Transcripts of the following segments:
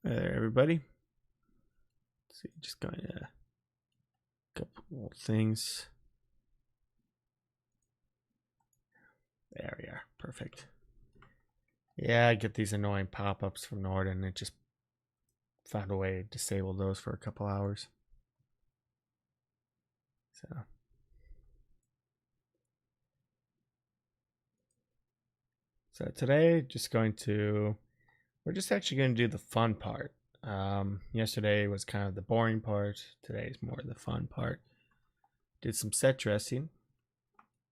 Hi there, everybody. Let's see, just going to a couple more things. There we are. Perfect. Yeah, I get these annoying pop-ups from Norden. It just found a way to disable those for a couple hours. So today, we're just actually going to do the fun part. Yesterday was kind of the boring part. Today is more the fun part. Did some set dressing.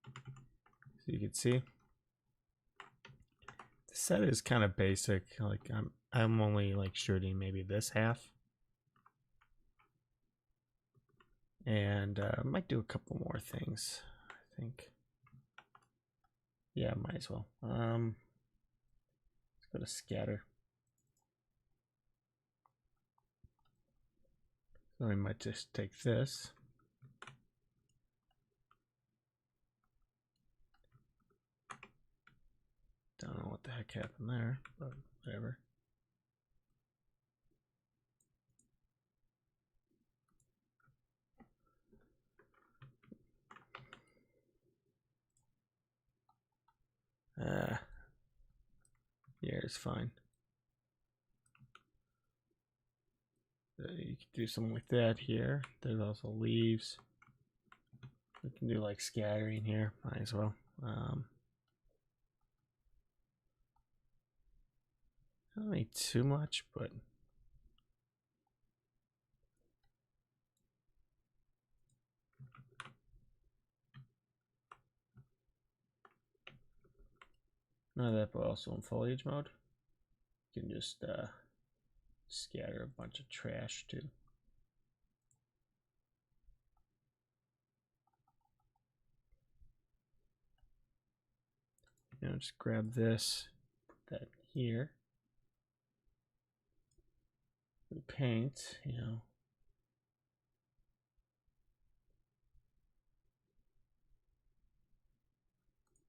So you can see the set is kind of basic. Like I'm only like shooting maybe this half. And I might do a couple more things, I think. Yeah, might as well. Let's go to scatter. So we might just take this. Don't know what the heck happened there, but whatever. Yeah, it's fine. You can do something like that here. There's also leaves. We can do like scattering here, might as well. I don't need too much, but none of that, but also in foliage mode. You can just scatter a bunch of trash too. Just grab this, put that here. Paint, you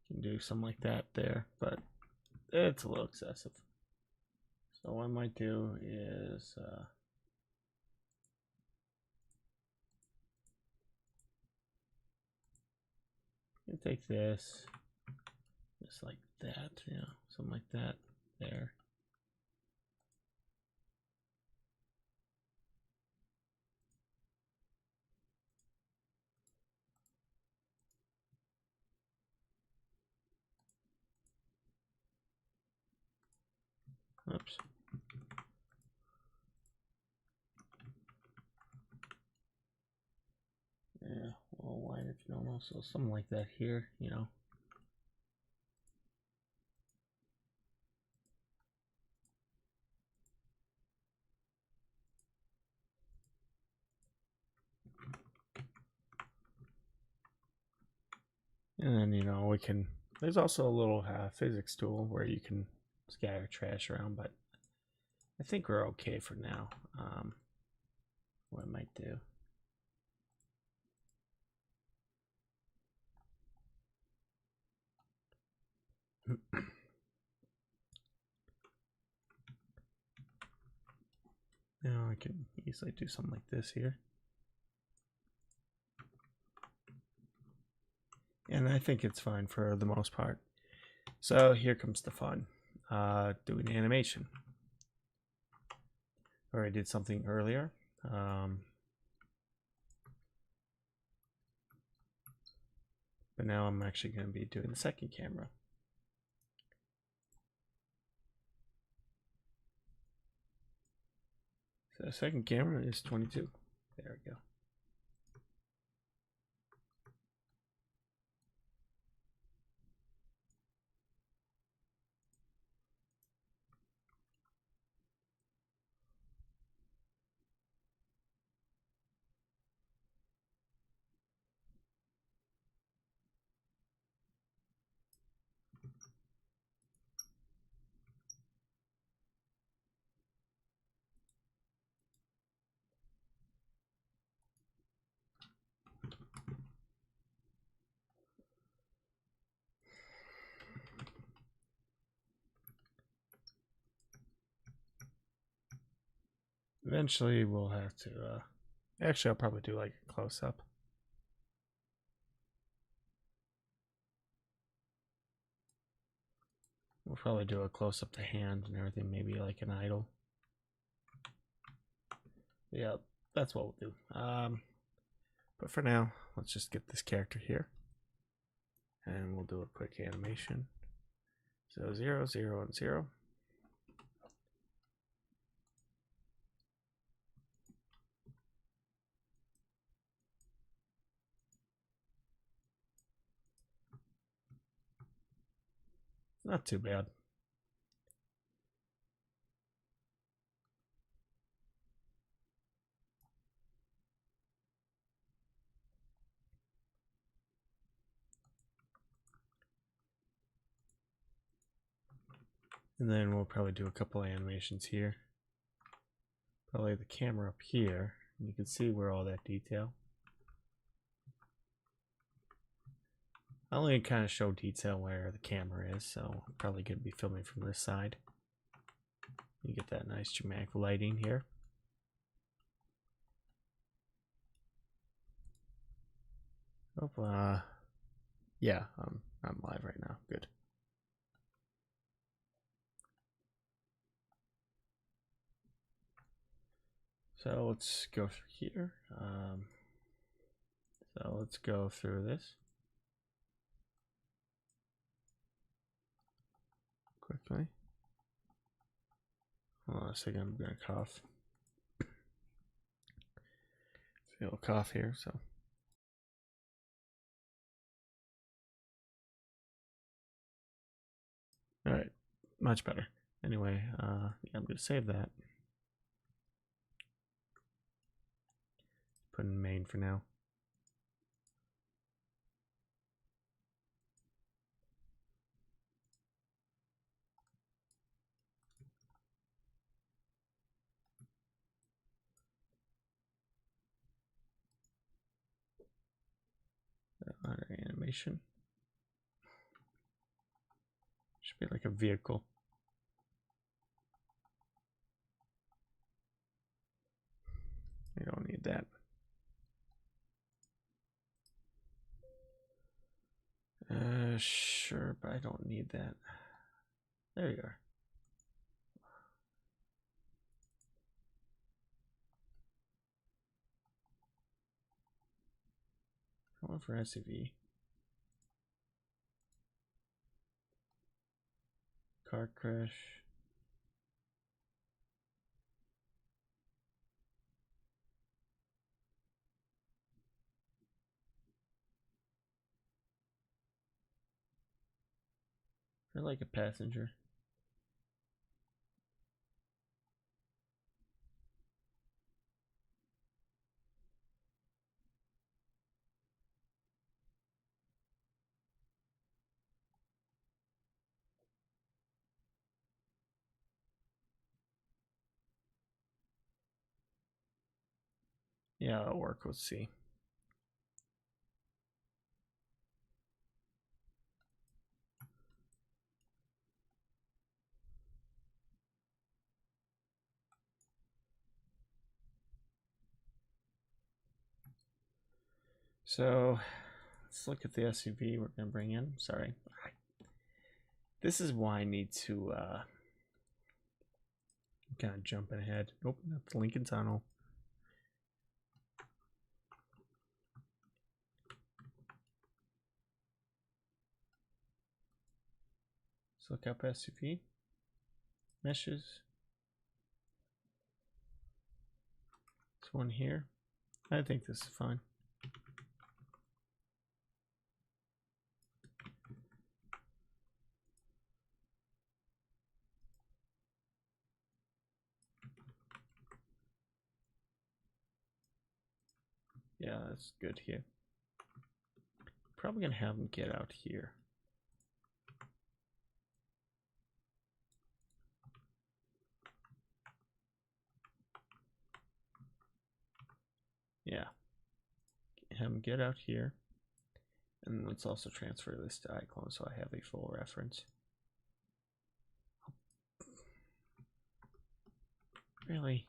can do something like that there, but it's a little excessive. So what I might do is you take this, just like that, something like that there. Oops. Yeah, a little wider if normal, so something like that here, And then, we can, there's also a little physics tool where you can scatter trash around, but I think we're okay for now. What I might do. Now I can easily do something like this here. And I think it's fine for the most part. So here comes the fun. Doing animation. Or I did something earlier. But now I'm actually going to be doing the second camera. So the second camera is 22. There we go. Eventually we'll have to, actually I'll probably do like a close-up. We'll probably do a close-up to hand and everything, maybe like an idle. Yeah, that's what we'll do. But for now, let's just get this character here. And we'll do a quick animation. So 0, 0, and 0. Not too bad. And then we'll probably do a couple animations here. Probably the camera up here. And you can see where all that detail. I only kind of show detail where the camera is, so I'm probably going to be filming from this side. You get that nice dramatic lighting here. Oh, yeah, I'm live right now. Good. So let's go through here. So let's go through this quickly. Hold on a second, I'm gonna cough. Feel a cough here, so. All right, much better. Anyway, yeah, I'm gonna save that. Put in main for now. Under animation. Should be like a vehicle. We don't need that. Sure, but I don't need that. There you are. I want for SUV. Car crash. Or like a passenger. Yeah, that'll work. Let's see. So let's look at the SUV we're going to bring in. Sorry. This is why I need to kind of jumping ahead. Open up the Lincoln Tunnel. Let's look up SUV. Meshes. This one here. I think this is fine. Yeah, that's good here. Probably gonna have them get out here. Yeah. Have them get out here. And let's also transfer this to iclone so I have a full reference. Really?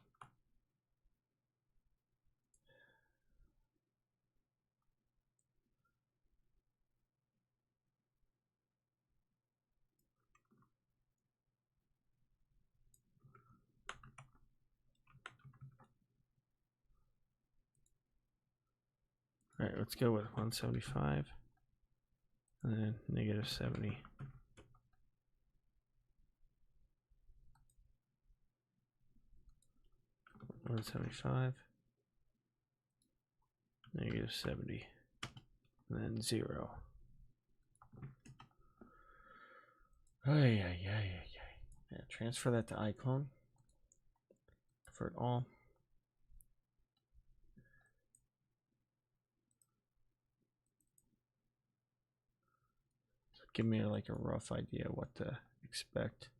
All right, let's go with 175 and then negative 70. $175, negative 70, and then 0. Yeah, transfer that to iclone for it all. So give me like a rough idea what to expect.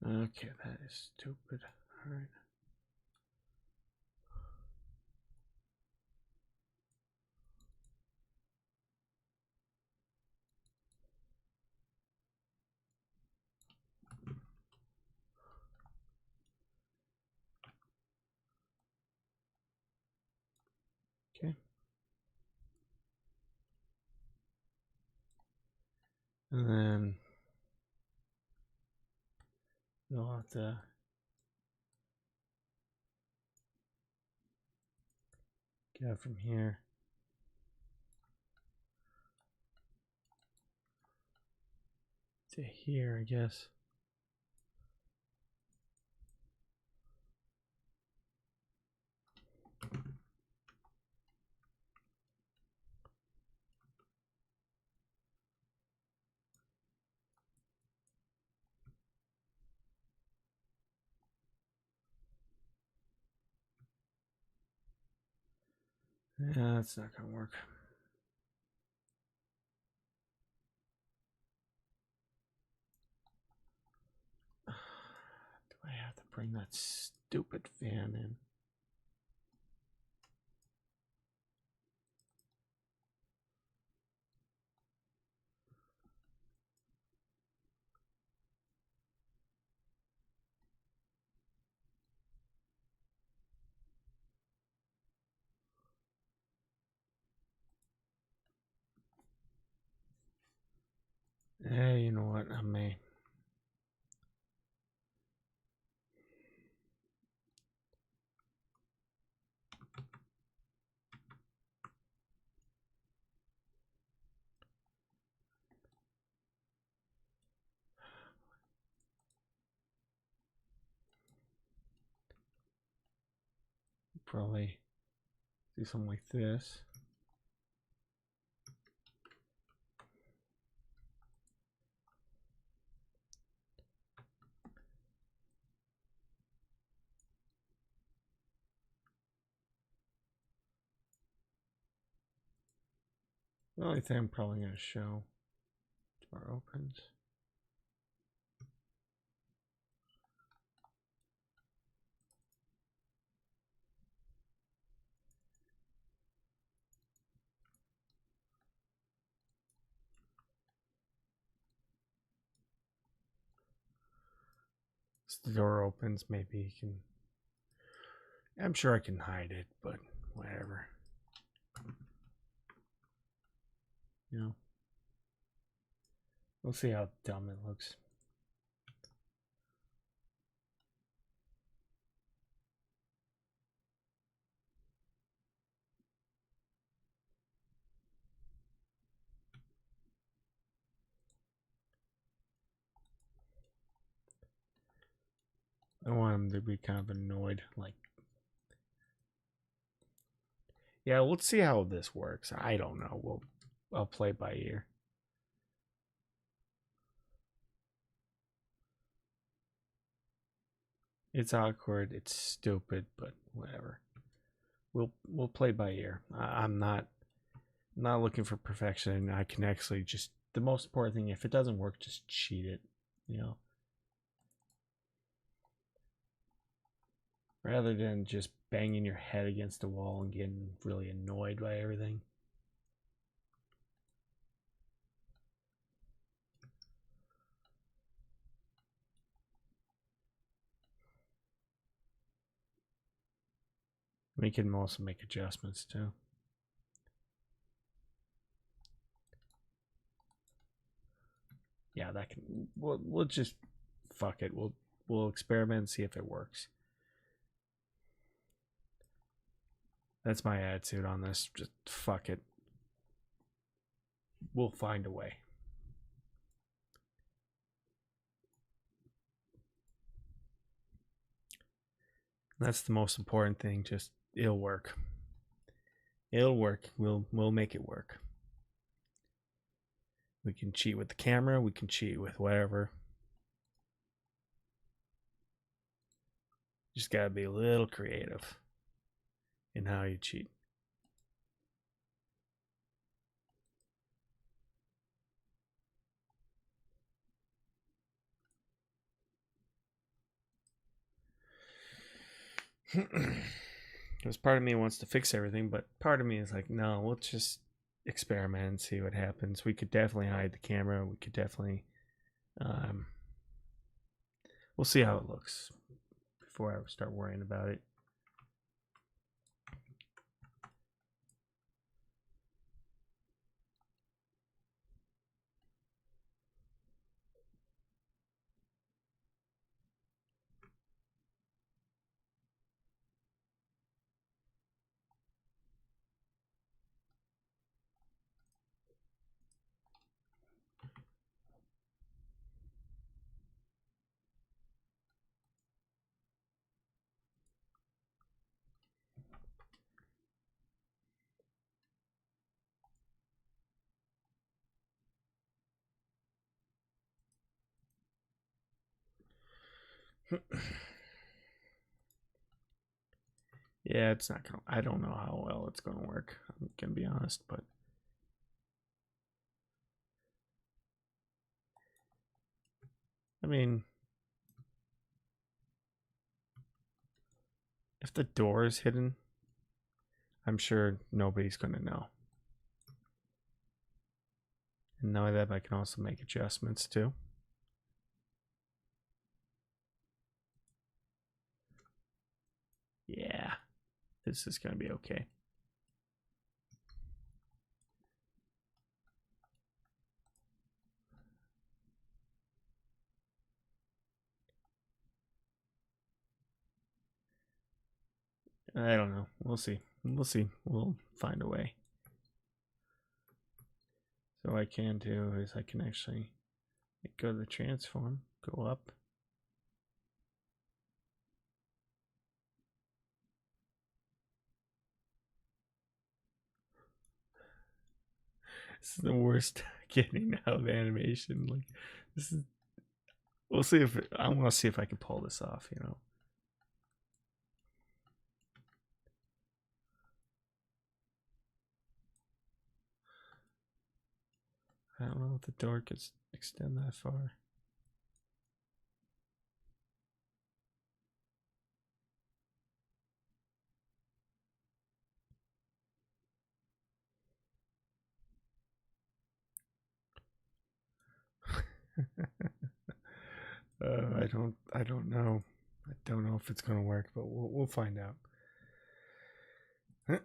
Okay, that is stupid. All right. Okay. And then we'll have to go from here to here, I guess. Yeah, that's not gonna work. Do I have to bring that stupid fan in? Hey, you know what? I may. Probably do something like this. The only thing I'm probably going to show door opens. As the door opens, maybe you can. I'm sure I can hide it, but whatever. You know, we'll see how dumb it looks. I want him to be kind of annoyed, like, yeah, let's see how this works. I don't know. I'll play by ear. It's awkward. It's stupid, but whatever. We'll play by ear. I'm not looking for perfection. I can actually just, the most important thing, if it doesn't work, just cheat it. You know, rather than just banging your head against the wall and getting really annoyed by everything. We can also make adjustments too. Yeah, that can. We'll just fuck it. We'll experiment and see if it works. That's my attitude on this. Just fuck it. We'll find a way. That's the most important thing. Just it'll work. It'll work. We'll make it work. We can cheat with the camera. We can cheat with whatever. You just gotta be a little creative in how you cheat. Because part of me wants to fix everything, but part of me is like, no, we'll just experiment and see what happens. We could definitely hide the camera. We could definitely, we'll see how it looks before I start worrying about it. Yeah, it's not gonna. I don't know how well it's gonna work. I'm gonna be honest, but I mean, if the door is hidden, I'm sure nobody's gonna know. And now that I can also make adjustments too. Yeah, this is gonna be okay. I don't know. We'll see. We'll see. We'll find a way. So what I can do is I can actually go to the transform, go up. This is the worst getting out of animation. Like this is. We'll see if I want to see if I can pull this off. You know. I don't know if the door could extend that far. I don't know. I don't know if it's gonna work, but we'll find out. I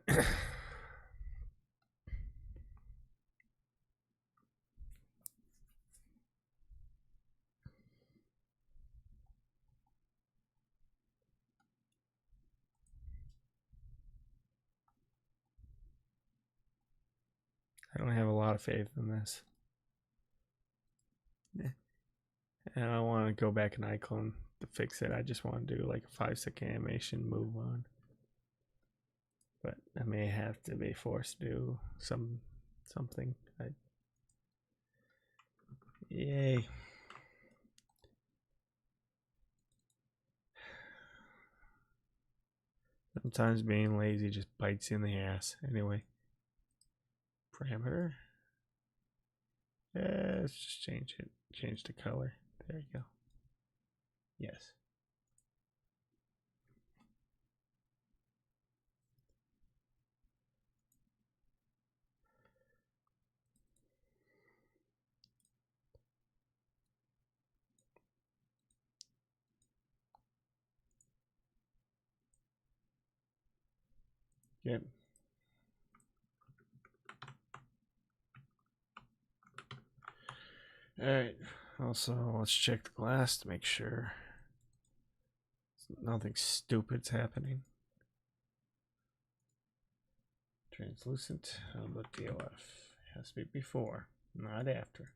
don't have a lot of faith in this. And I want to go back in iclone to fix it. I just want to do like a 5-second animation, move on. But I may have to be forced to do something. Yay. Sometimes being lazy just bites you in the ass. Anyway. Parameter. Let's just change it. Change the color. There you go. Yes. Yep. Alright. Also, let's check the glass to make sure nothing stupid's happening. Translucent. How about DOF? Has to be before, not after.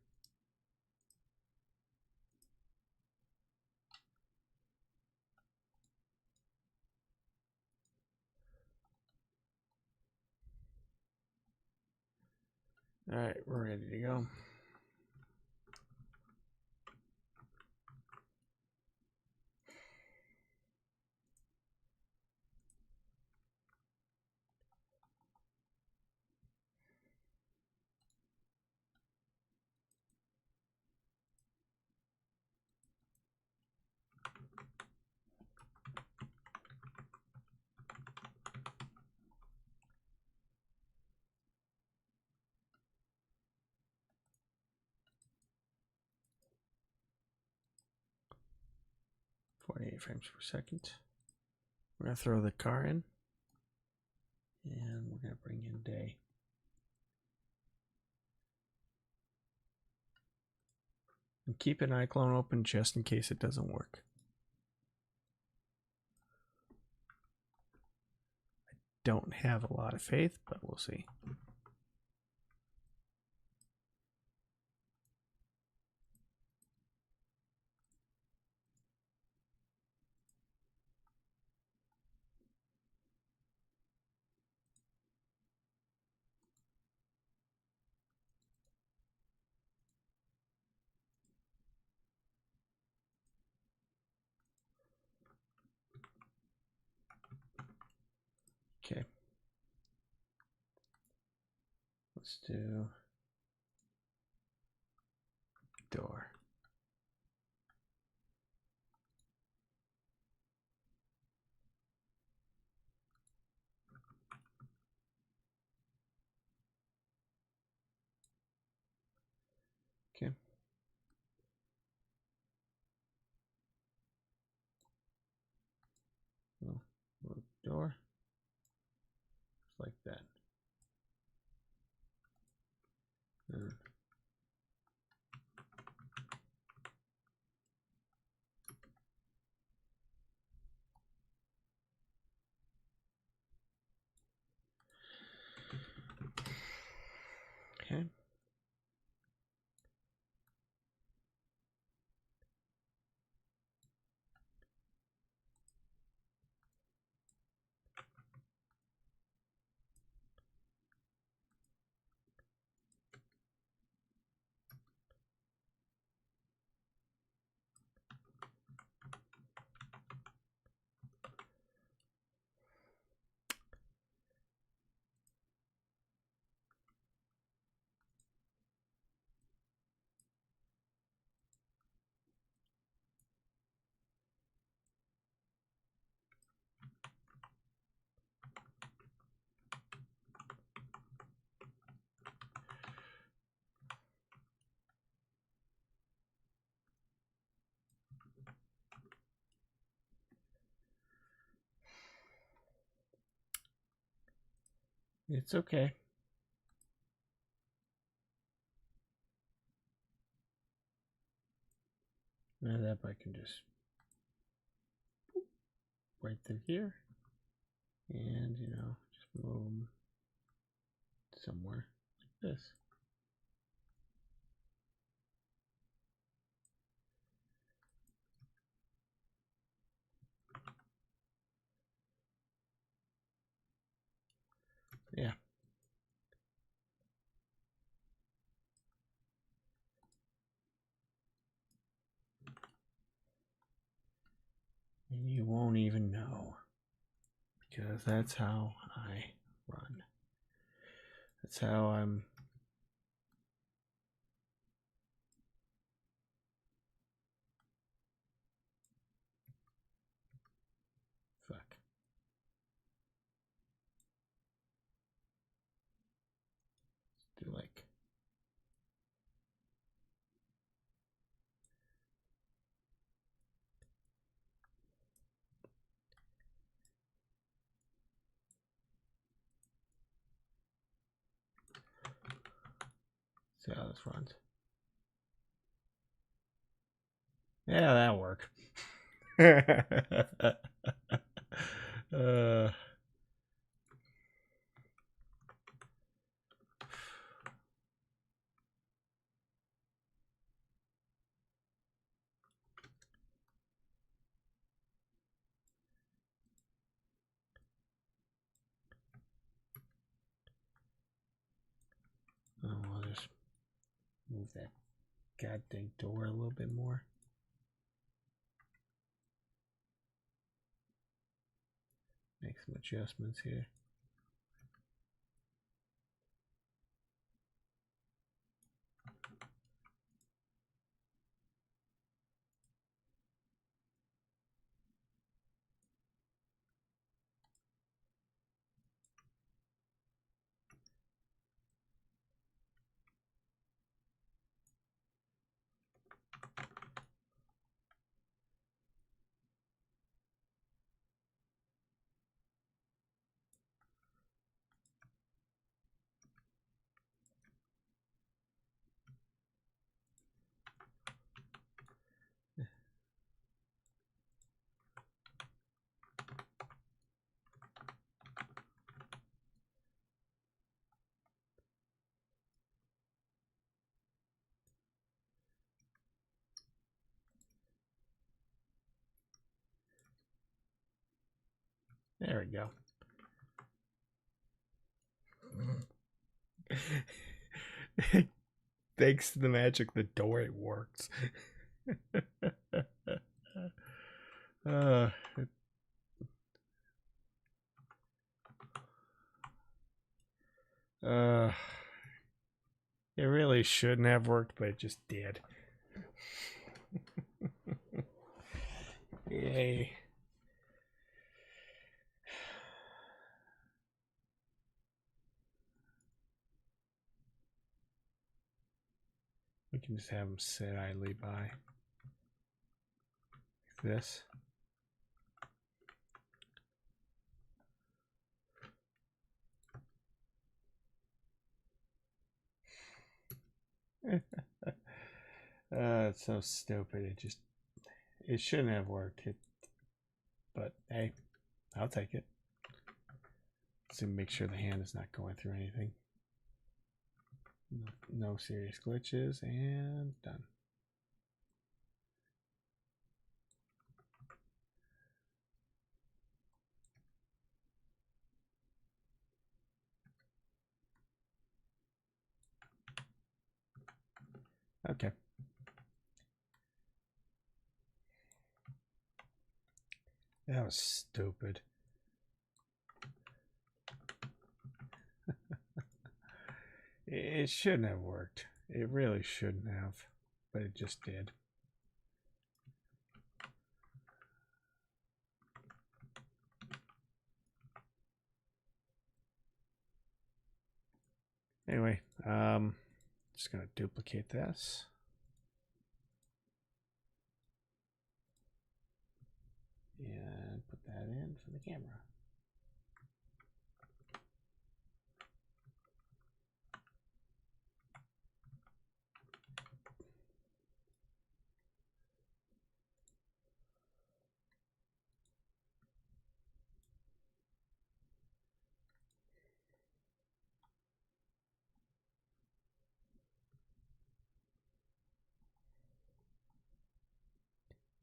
Alright, we're ready to go. .48 frames per second. We're going to throw the car in. And we're going to bring in day. And keep an iclone open just in case it doesn't work. I don't have a lot of faith, but we'll see. Okay. Let's do door. Okay. We'll move door. Just like that. Okay. It's okay. Now that I can just right through here and, you know, just move them somewhere like this. Yeah. And you won't even know, because that's how I run. That's how I'm. Fuck. Let's do like. See how this runs. Yeah, that'll work. uh, I'll just move that goddamn door a little bit more. Make some adjustments here. There we go. Thanks to the magic, the door, it works. uh, uh, it really shouldn't have worked, but it just did. Yay. We can just have them sit idly by. Like this. It's so stupid. It shouldn't have worked. But hey, I'll take it. Let's make sure the hand is not going through anything. No serious glitches, and done. Okay. That was stupid. It shouldn't have worked. It really shouldn't have, but it just did. Anyway, just gonna duplicate this. And put that in for the camera.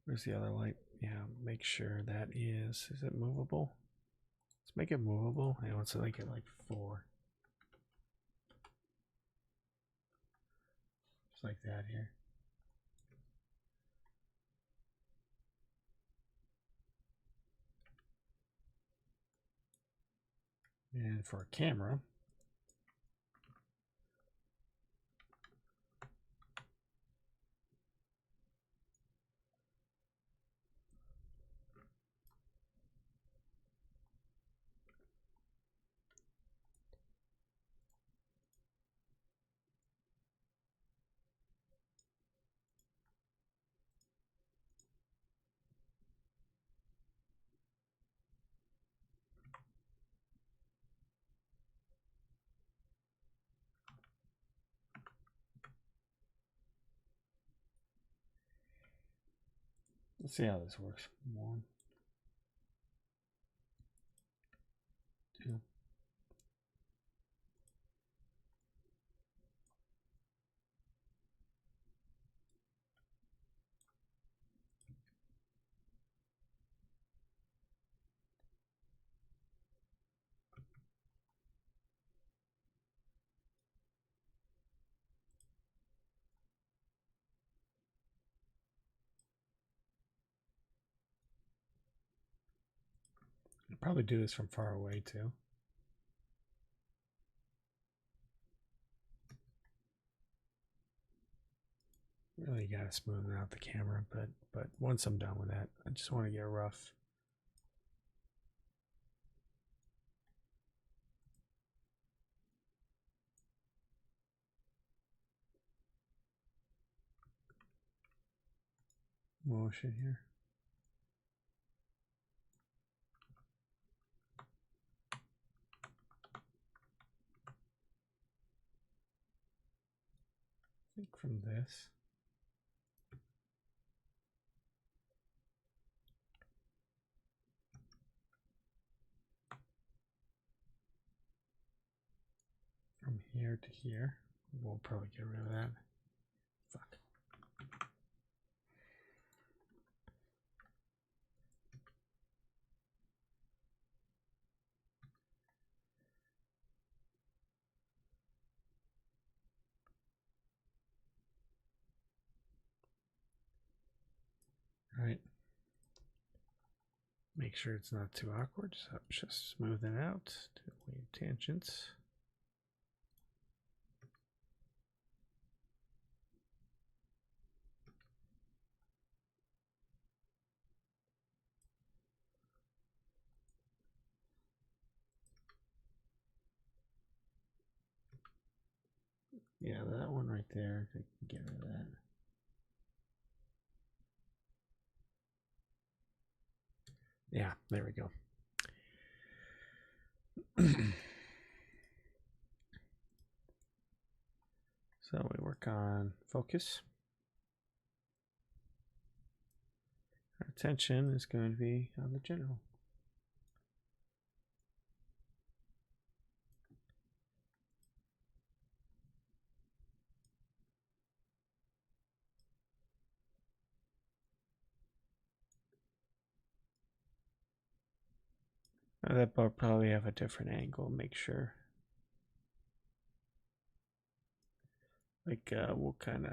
Where's the other light? Yeah, make sure that is it movable? Let's make it movable. I want to make it like 4. Just like that here. And for a camera, Let's see how this works. 1, 2. I'll probably do this from far away too. Really gotta smoothen out the camera, but once I'm done with that, I just want to get rough. Motion here. I think from this. From here to here. We'll probably get rid of that. Fuck. All right. Make sure it's not too awkward, so just smooth it out to avoid tangents. Yeah, that one right there, I can get rid of that. Yeah, there we go. So we work on focus. Our attention is going to be on the general. That will probably have a different angle, make sure. Like, we'll kind of.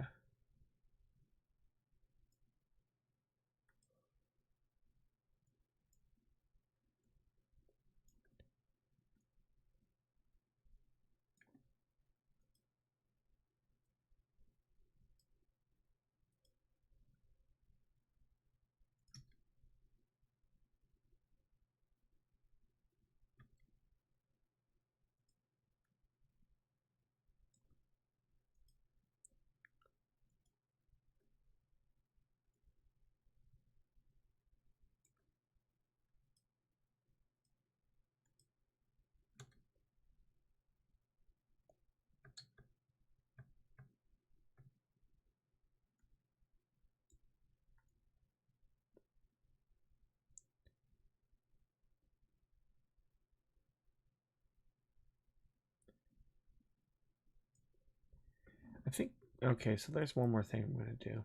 I think, okay, so there's one more thing I'm going to do.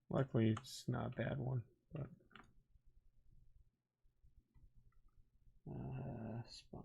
Luckily, it's not a bad one, but. Spine.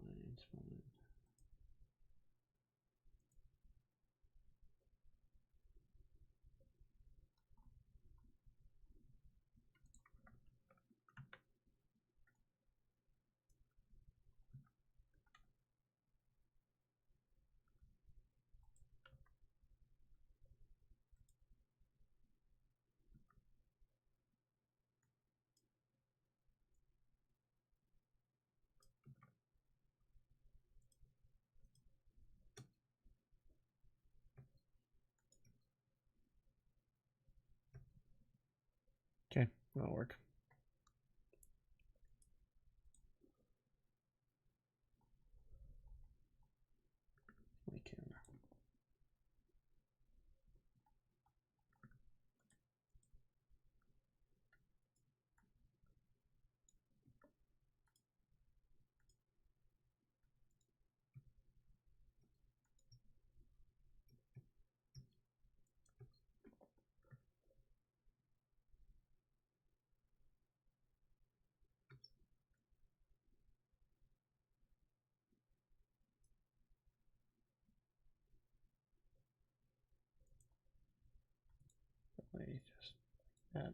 Okay, that'll work. My camera. Maybe just that.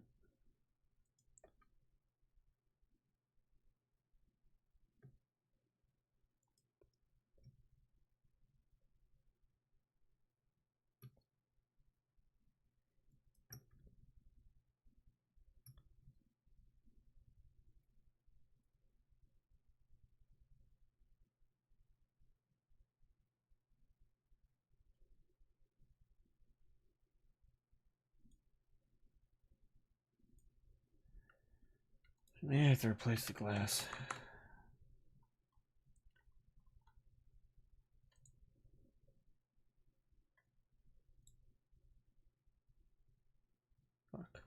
May have to replace the glass. Fuck.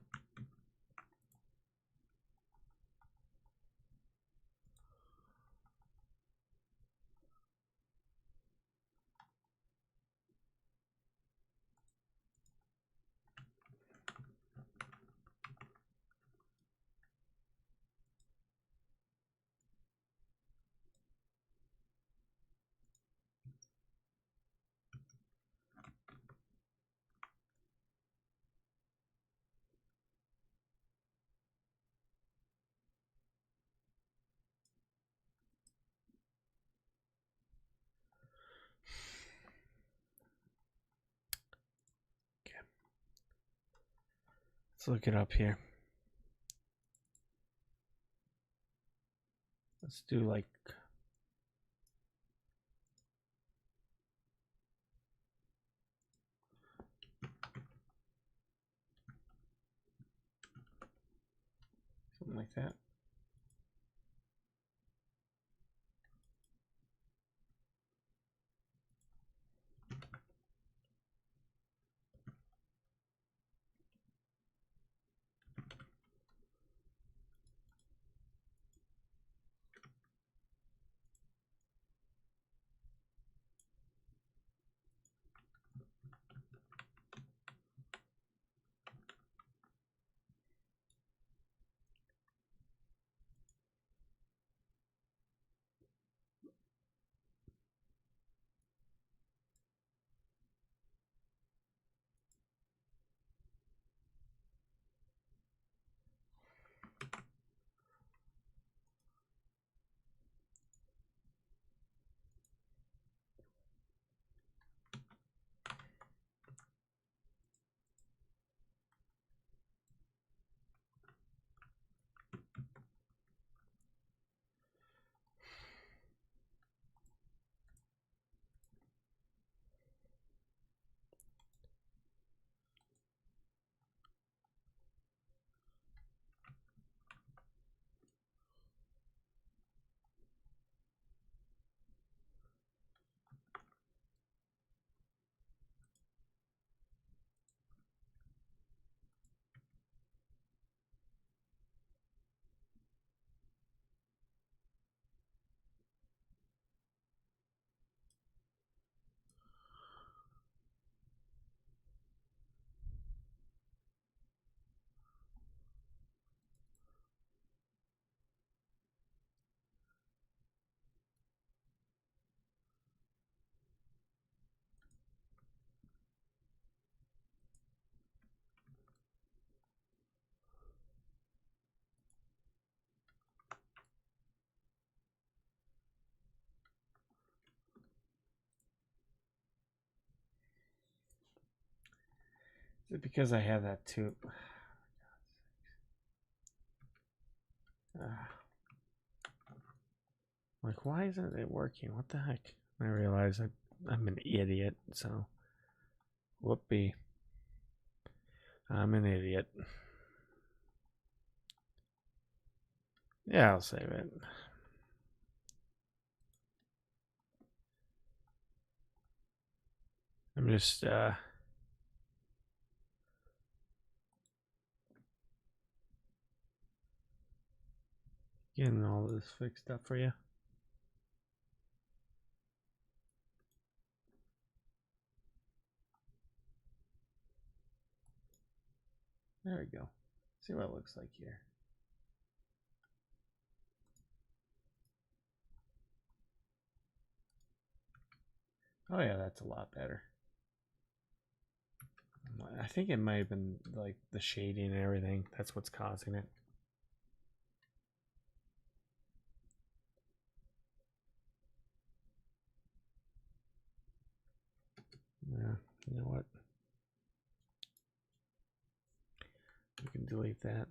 Let's look it up here. Let's do like something like that. Is it because I have that tube? Like, why isn't it working? What the heck? I realize I'm an idiot, so whoopee. I'm an idiot. Yeah, I'll save it. I'm just getting all this fixed up for you. There we go. See what it looks like here. Oh yeah, that's a lot better. I think it might have been like the shading and everything. That's what's causing it. Yeah, you know what? You can delete that.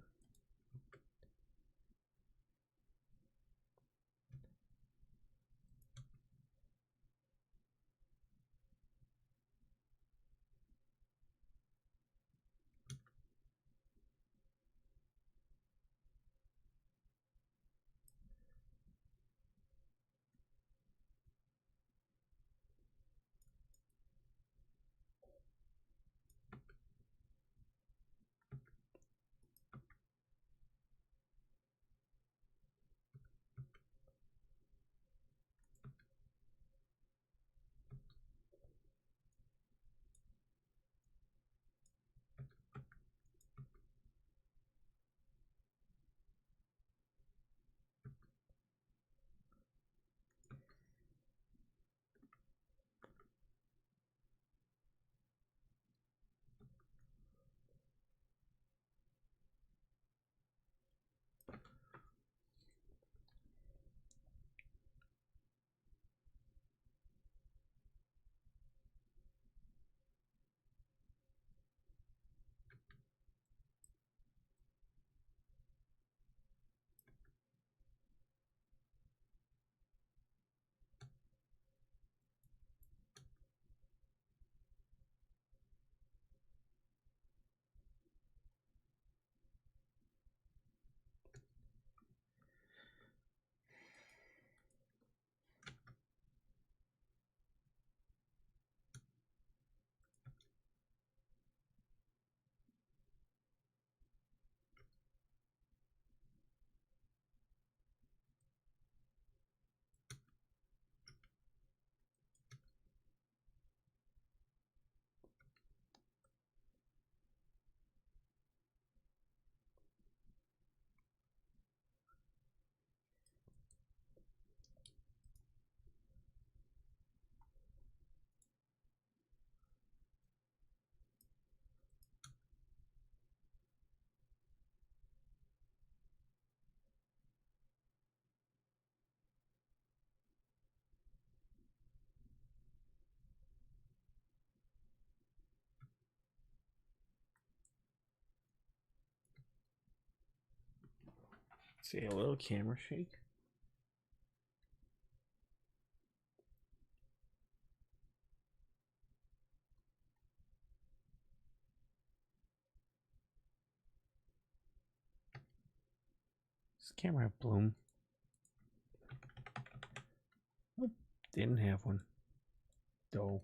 See a little camera shake. Does camera have bloom? Oh, didn't have one. Doe.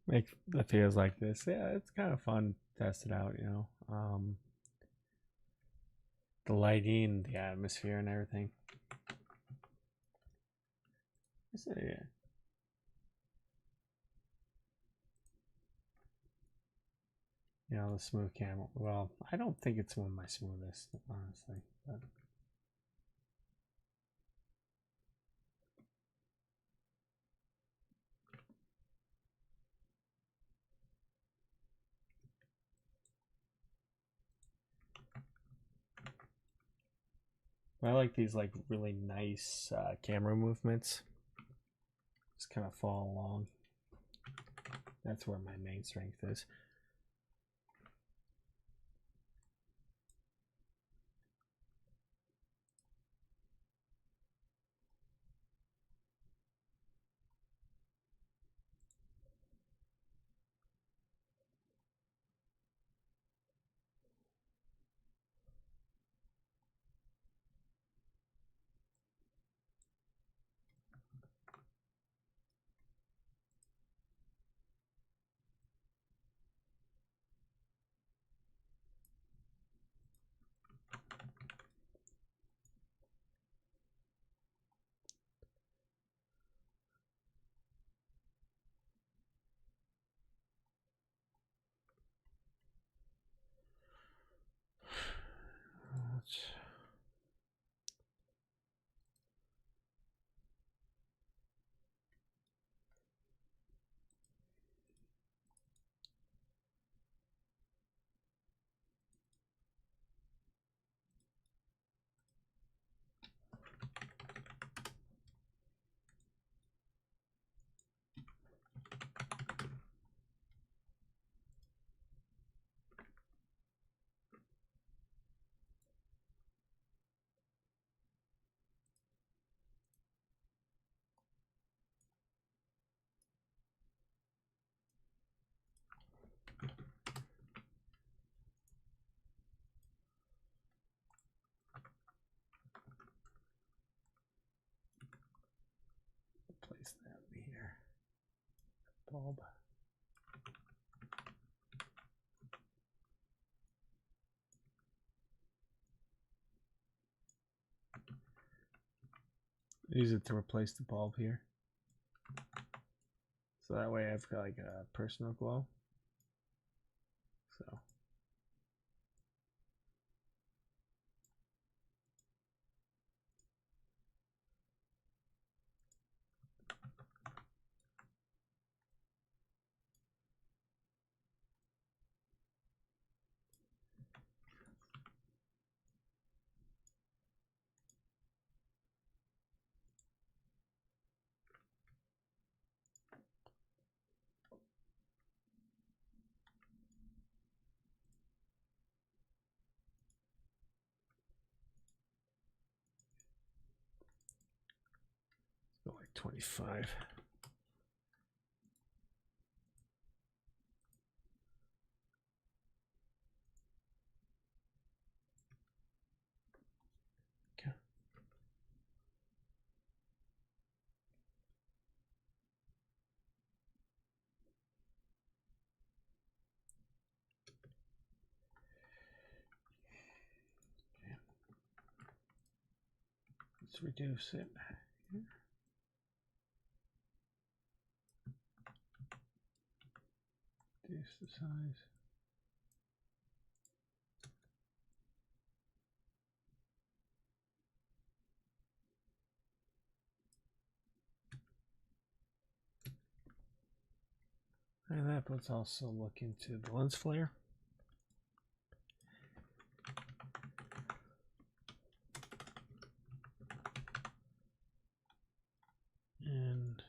Make the feels like this. Yeah, it's kind of fun to test it out, you know. The lighting, the atmosphere, and everything. So, yeah. You know, the smooth camera. Well, I don't think it's one of my smoothest, honestly. But I like these like really nice camera movements. Just kind of follow along. That's where my main strength is. place that here. Bulb. Use it to replace the bulb here. So that way I've got like a personal glow. So like 25. Okay. Let's reduce it here. Reduce the size. And that, let's also look into the lens flare. And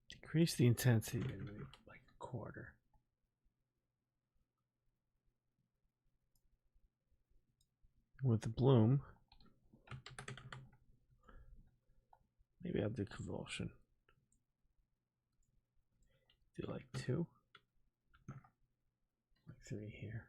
decrease the intensity to like a quarter. With the bloom, maybe I'll do convulsion. Do like 2, like 3 here.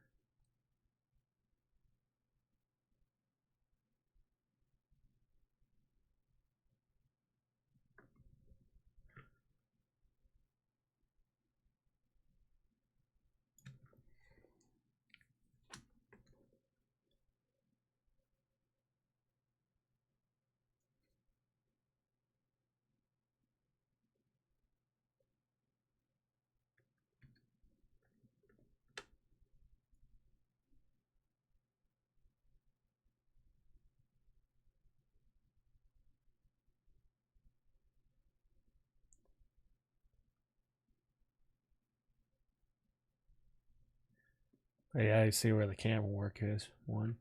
Yeah, I see where the camera work is. 1.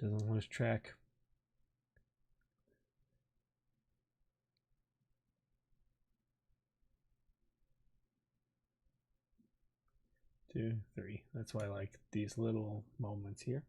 Doesn't lose track. 2, 3. That's why I like these little moments here.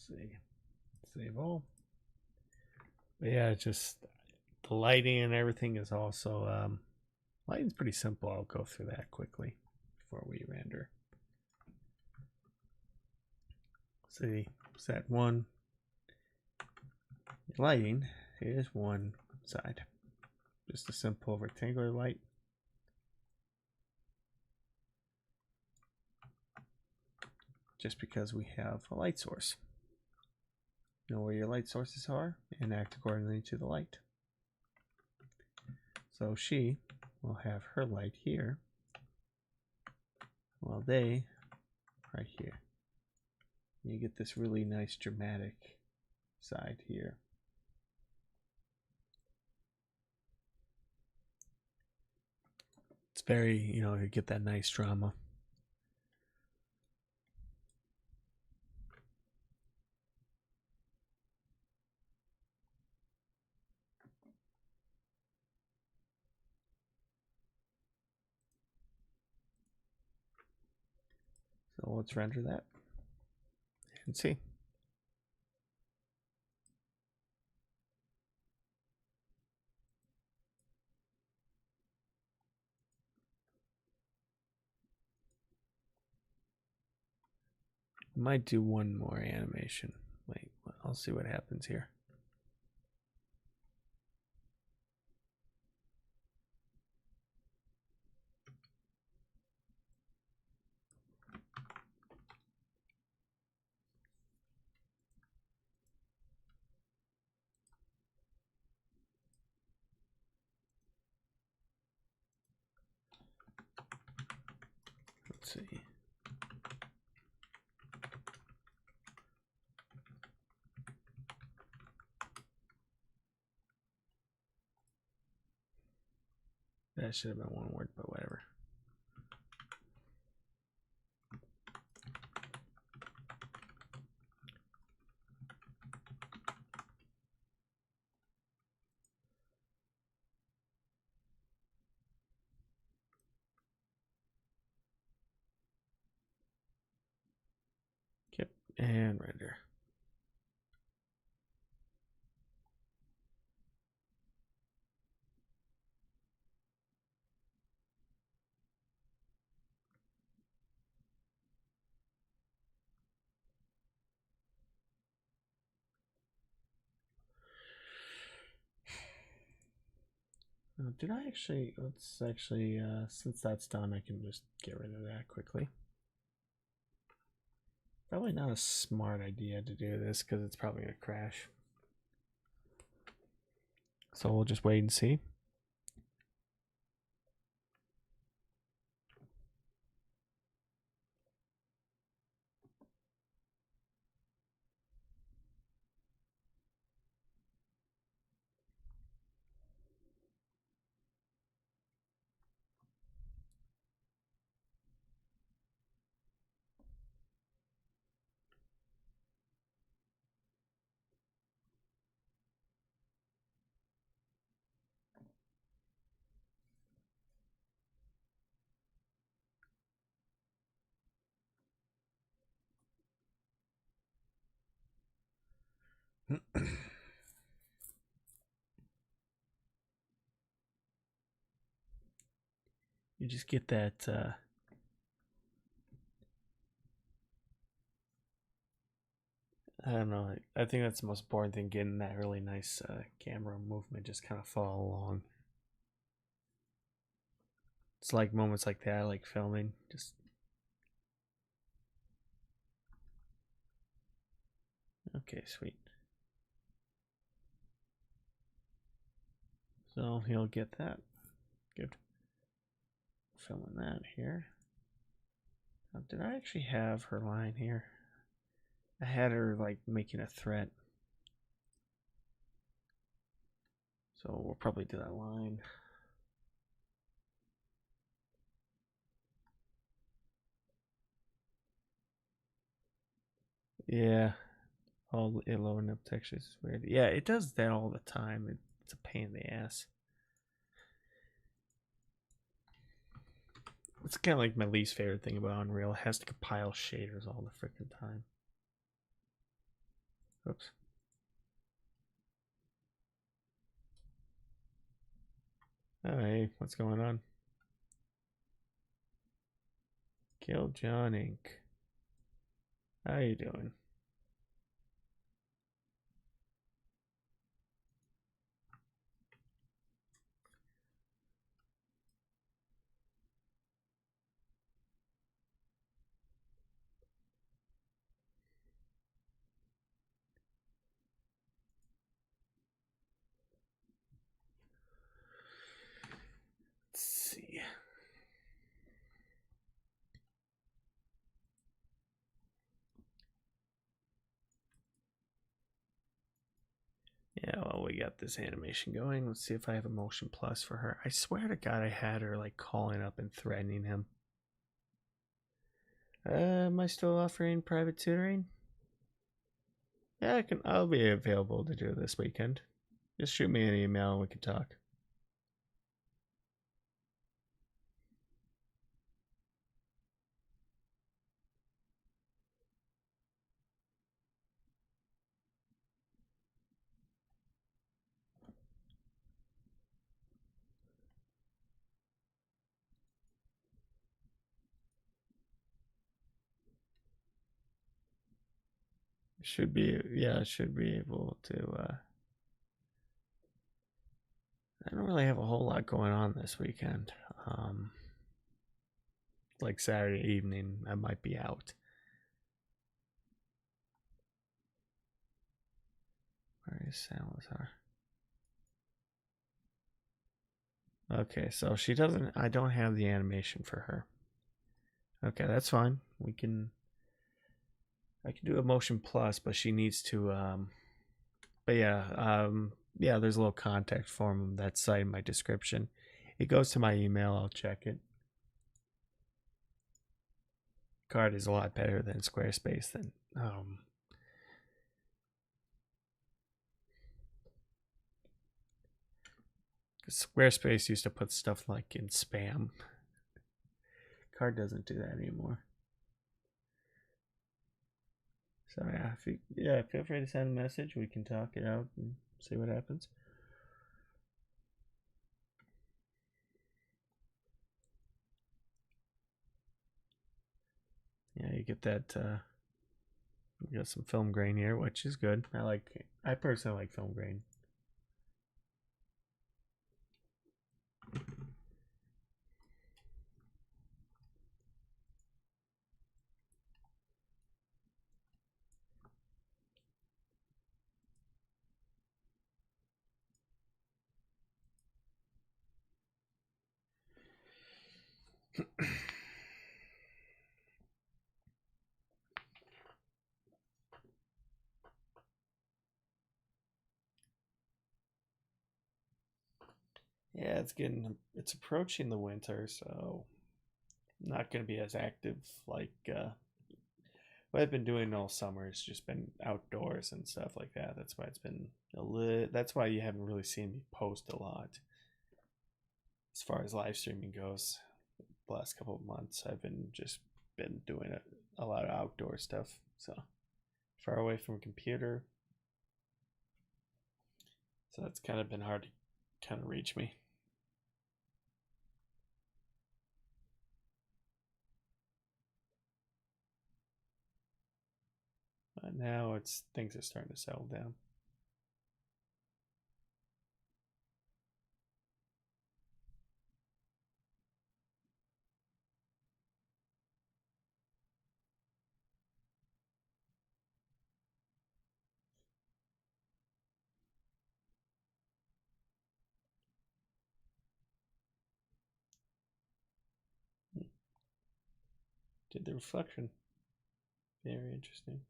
See, save all. But yeah, just the lighting and everything is also lighting's pretty simple. I'll go through that quickly before we render. See, set 1. Lighting is one side, just a simple rectangular light. Just because we have a light source. Know where your light sources are and act accordingly to the light. So she will have her light here, while they right here. You get this really nice dramatic side here. It's very, you get that nice drama. So let's render that and see. Might do one more animation. Wait, I'll see what happens here. Let's see. That should have been one word, but whatever. Yep, and render. Did I actually, let's actually, since that's done, I can just get rid of that quickly. Probably not a smart idea to do this because it's probably going to crash. So we'll just wait and see. You just get that I don't know. I think that's the most important thing, getting that really nice camera movement just kind of follow along. It's like moments like that I like filming. Just okay, sweet. So he'll get that. Good. Filming that here. Now, did I actually have her line here? I had her like making a threat. So we'll probably do that line. Yeah. All it lowering up textures is weird. Yeah, it does that all the time. It's a pain in the ass. It's kind of like my least favorite thing about Unreal. It has to compile shaders all the freaking time. Oops. Oh, hey, what's going on? Kill John Inc. How you doing? Yeah, well, we got this animation going. Let's see if I have a motion plus for her. I swear to God, I had her like calling up and threatening him. Am I still offering private tutoring? Yeah, I'll be available to do it this weekend. Just shoot me an email and we can talk. Should be, yeah, should be able to. I don't really have a whole lot going on this weekend. Um, like Saturday evening, I might be out. Where is Salazar? Okay, so she doesn't. I don't have the animation for her. Okay, that's fine. We can. I can do a motion plus, but she needs to. But yeah, yeah. There's a little contact form that's cited in my description. It goes to my email. I'll check it. Card is a lot better than Squarespace. Than Squarespace used to put stuff like in spam. Card doesn't do that anymore. So yeah, feel free to send a message. We can talk it out and see what happens. Yeah, you get that. You got some film grain here, which is good. I personally like film grain. Yeah, it's approaching the winter, so not going to be as active like what I've been doing all summer. It's just been outdoors and stuff like that. That's why it's been that's why you haven't really seen me post a lot as far as live streaming goes. The last couple of months, I've been doing a lot of outdoor stuff. So far away from a computer, so that's kind of been hard to kind of reach me. But now it's things are starting to settle down. Did the reflection? Very interesting.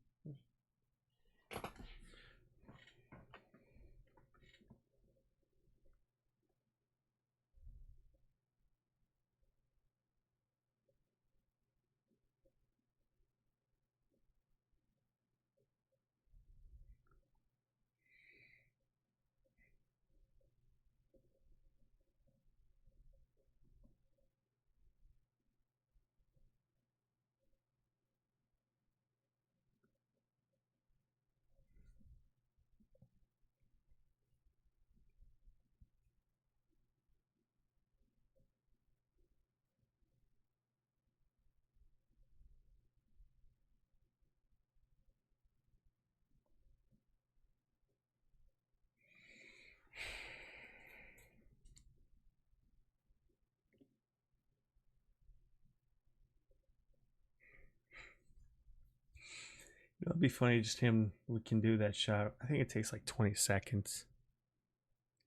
It'll be funny, just him. We can do that shot. I think it takes like 20 seconds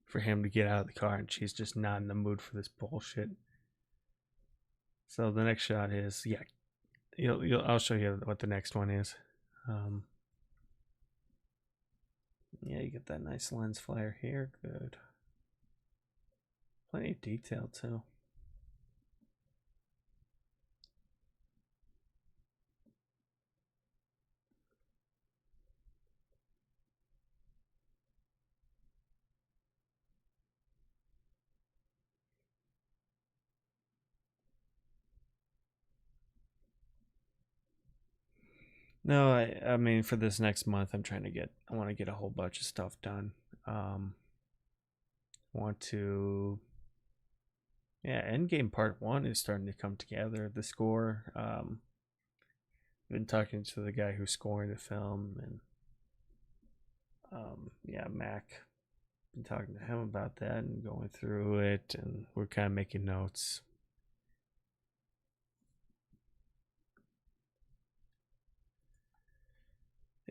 for him to get out of the car, and she's just not in the mood for this bullshit. So the next shot is, yeah, I'll show you what the next one is. Yeah, you get that nice lens flare here. Good. Plenty of detail too. No, I mean for this next month, I want to get a whole bunch of stuff done. Want to, yeah, Endgame Part One is starting to come together. The score, been talking to the guy who's scoring the film, and yeah, Mac. Been talking to him about that and going through it, and we're kind of making notes.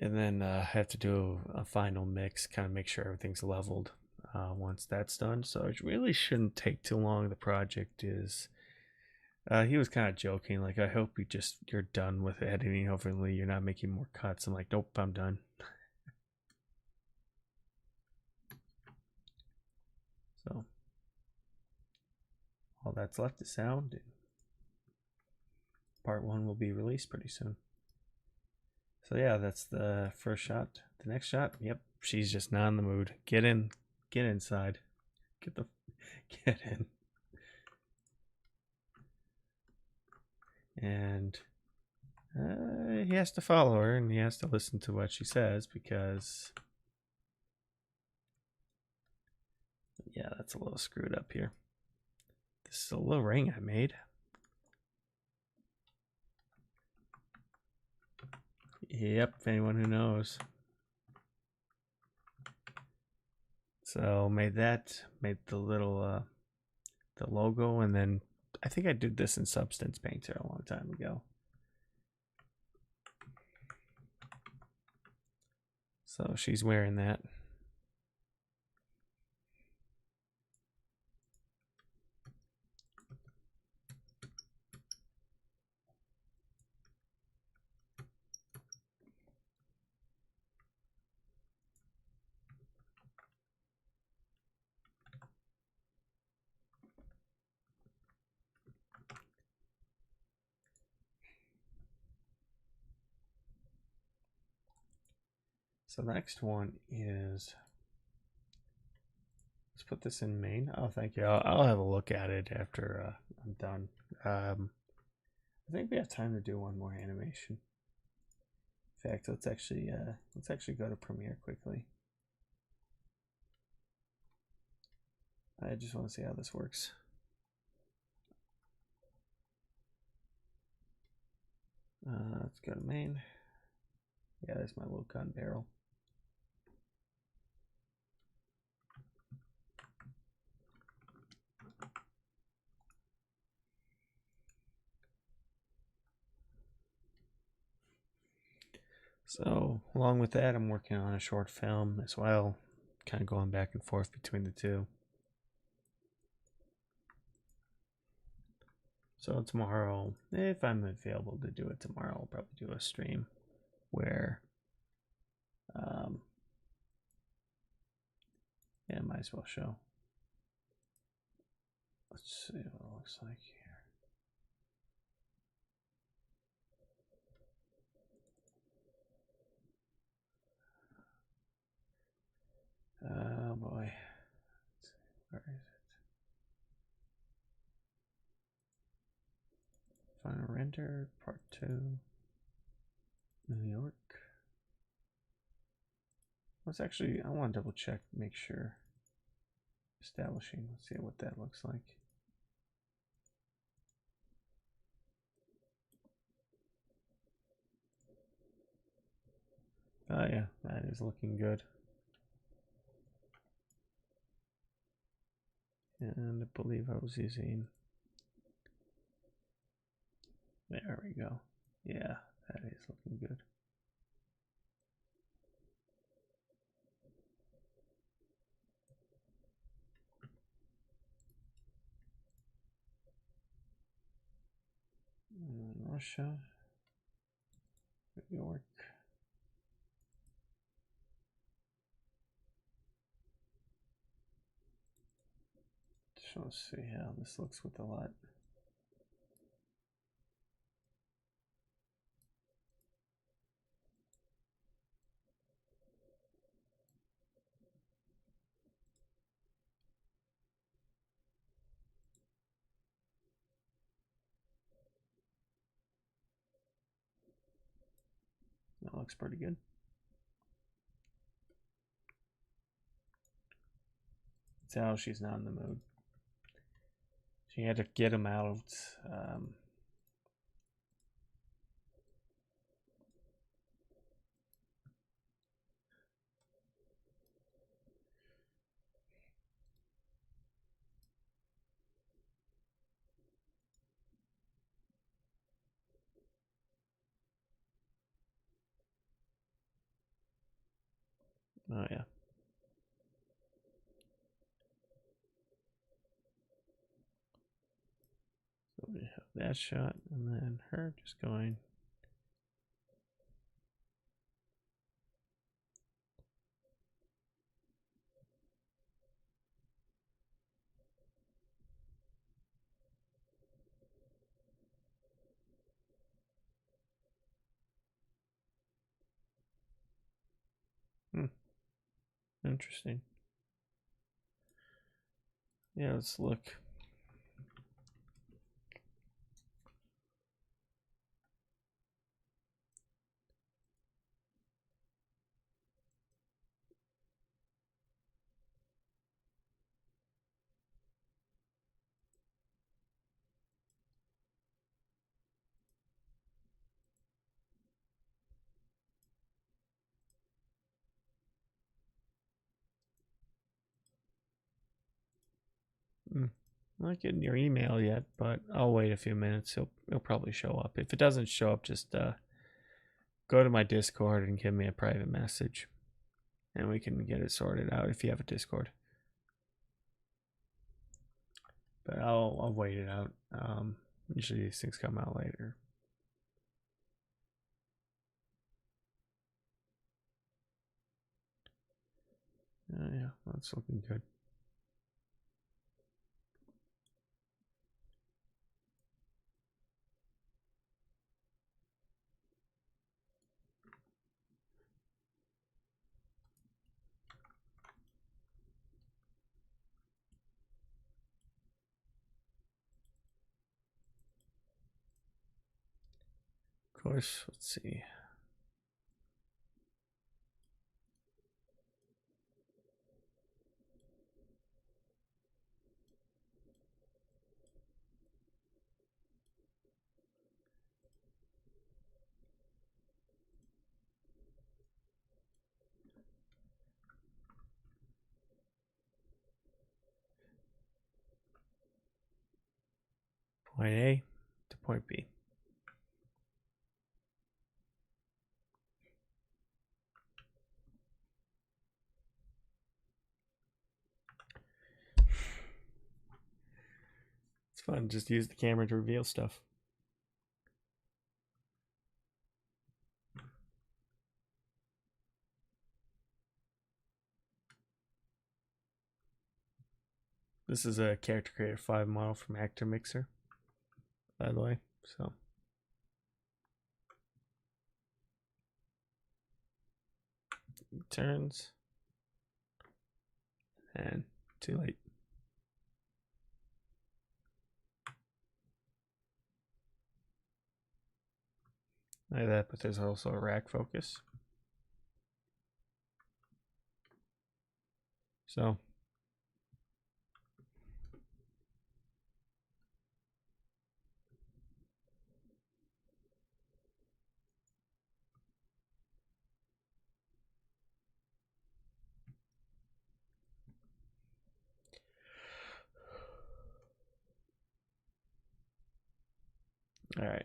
And then have to do a final mix, kind of make sure everything's leveled once that's done. So it really shouldn't take too long. The project is. He was kind of joking, like, I hope you're done with editing. Hopefully, you're not making more cuts. I'm like, nope, I'm done. So all that's left is sound. And part one will be released pretty soon. So yeah, that's the first shot. The next shot, yep, she's just not in the mood. Get inside, get in. And he has to follow her, and he has to listen to what she says, because yeah, that's a little screwed up here. This is a little ring I made. Yep, anyone who knows. So made the little the logo, and then I think I did this in Substance Painter a long time ago. So she's wearing that. So the next one is, let's put this in main. Oh, thank you. I'll have a look at it after I'm done. I think we have time to do one more animation. In fact, let's actually go to Premiere quickly. I just want to see how this works. Let's go to main. Yeah, there's my little gun barrel. So along with that, I'm working on a short film as well, kind of going back and forth between the two. So tomorrow, if I'm available to do it tomorrow, I'll probably do a stream where, yeah, might as well show. Let's see what it looks like here. Oh boy. Where is it? Final render, part 2. New York. Let's actually, I want to double check, make sure. Establishing, let's see what that looks like. Oh yeah, that is looking good. And I believe I was using, there we go. Yeah, that is looking good. Russia, New York. So let's see how this looks with the light. That looks pretty good. Tell she's not in the mood. She had to get him out. Oh yeah. So we have that shot, and then her just going. Interesting. Yeah, let's look. Not getting your email yet, but I'll wait a few minutes. It'll probably show up. If it doesn't show up, just go to my Discord and give me a private message, and we can get it sorted out if you have a Discord. But I'll wait it out. Usually these things come out later. Yeah, that's looking good. Of course, let's see. Point A to point B. It's fun. Just use the camera to reveal stuff. This is a Character Creator 5 model from Actor Mixer, by the way. So turns, and too late. Like that, but there's also a rack focus. So all right.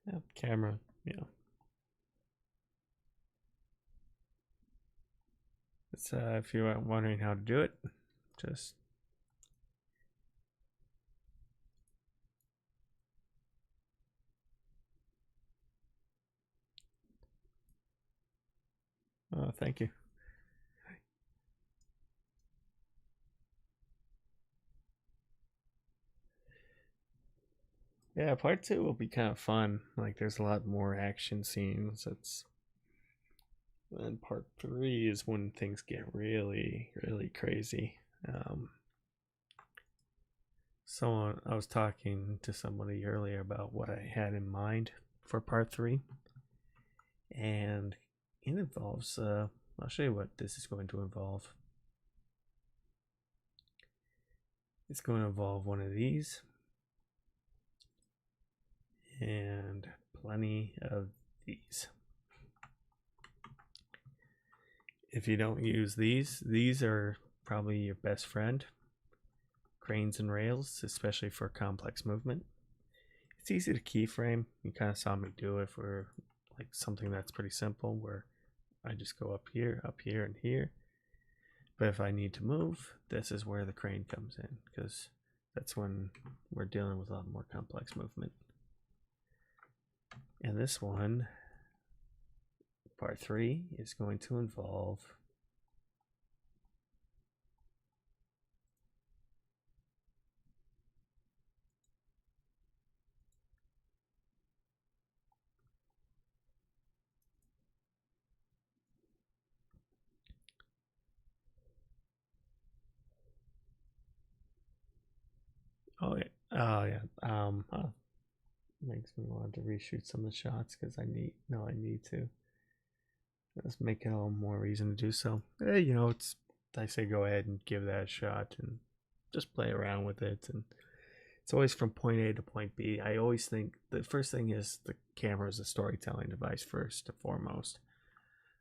Yeah, camera, yeah. It's if you are wondering how to do it, just Oh, thank you. Yeah, part two will be kind of fun. Like, there's a lot more action scenes. And part three is when things get really, really crazy. Um, I was talking to somebody earlier about what I had in mind for part three, and it involves. I'll show you what this is going to involve. It's going to involve one of these and plenty of these. If you don't use these are probably your best friend. Cranes and rails, especially for complex movement. It's easy to keyframe. You kind of saw me do it for like something that's pretty simple where I just go up here, and here. But if I need to move, this is where the crane comes in, because that's when we're dealing with a lot more complex movement. And this one, part three, is going to involve oh yeah, makes me want to reshoot some of the shots because I need to. Let's make it all more reason to do so. Hey, I say go ahead and give that a shot and just play around with it. And it's always from point A to point B. I always think the first thing is the camera is a storytelling device first and foremost.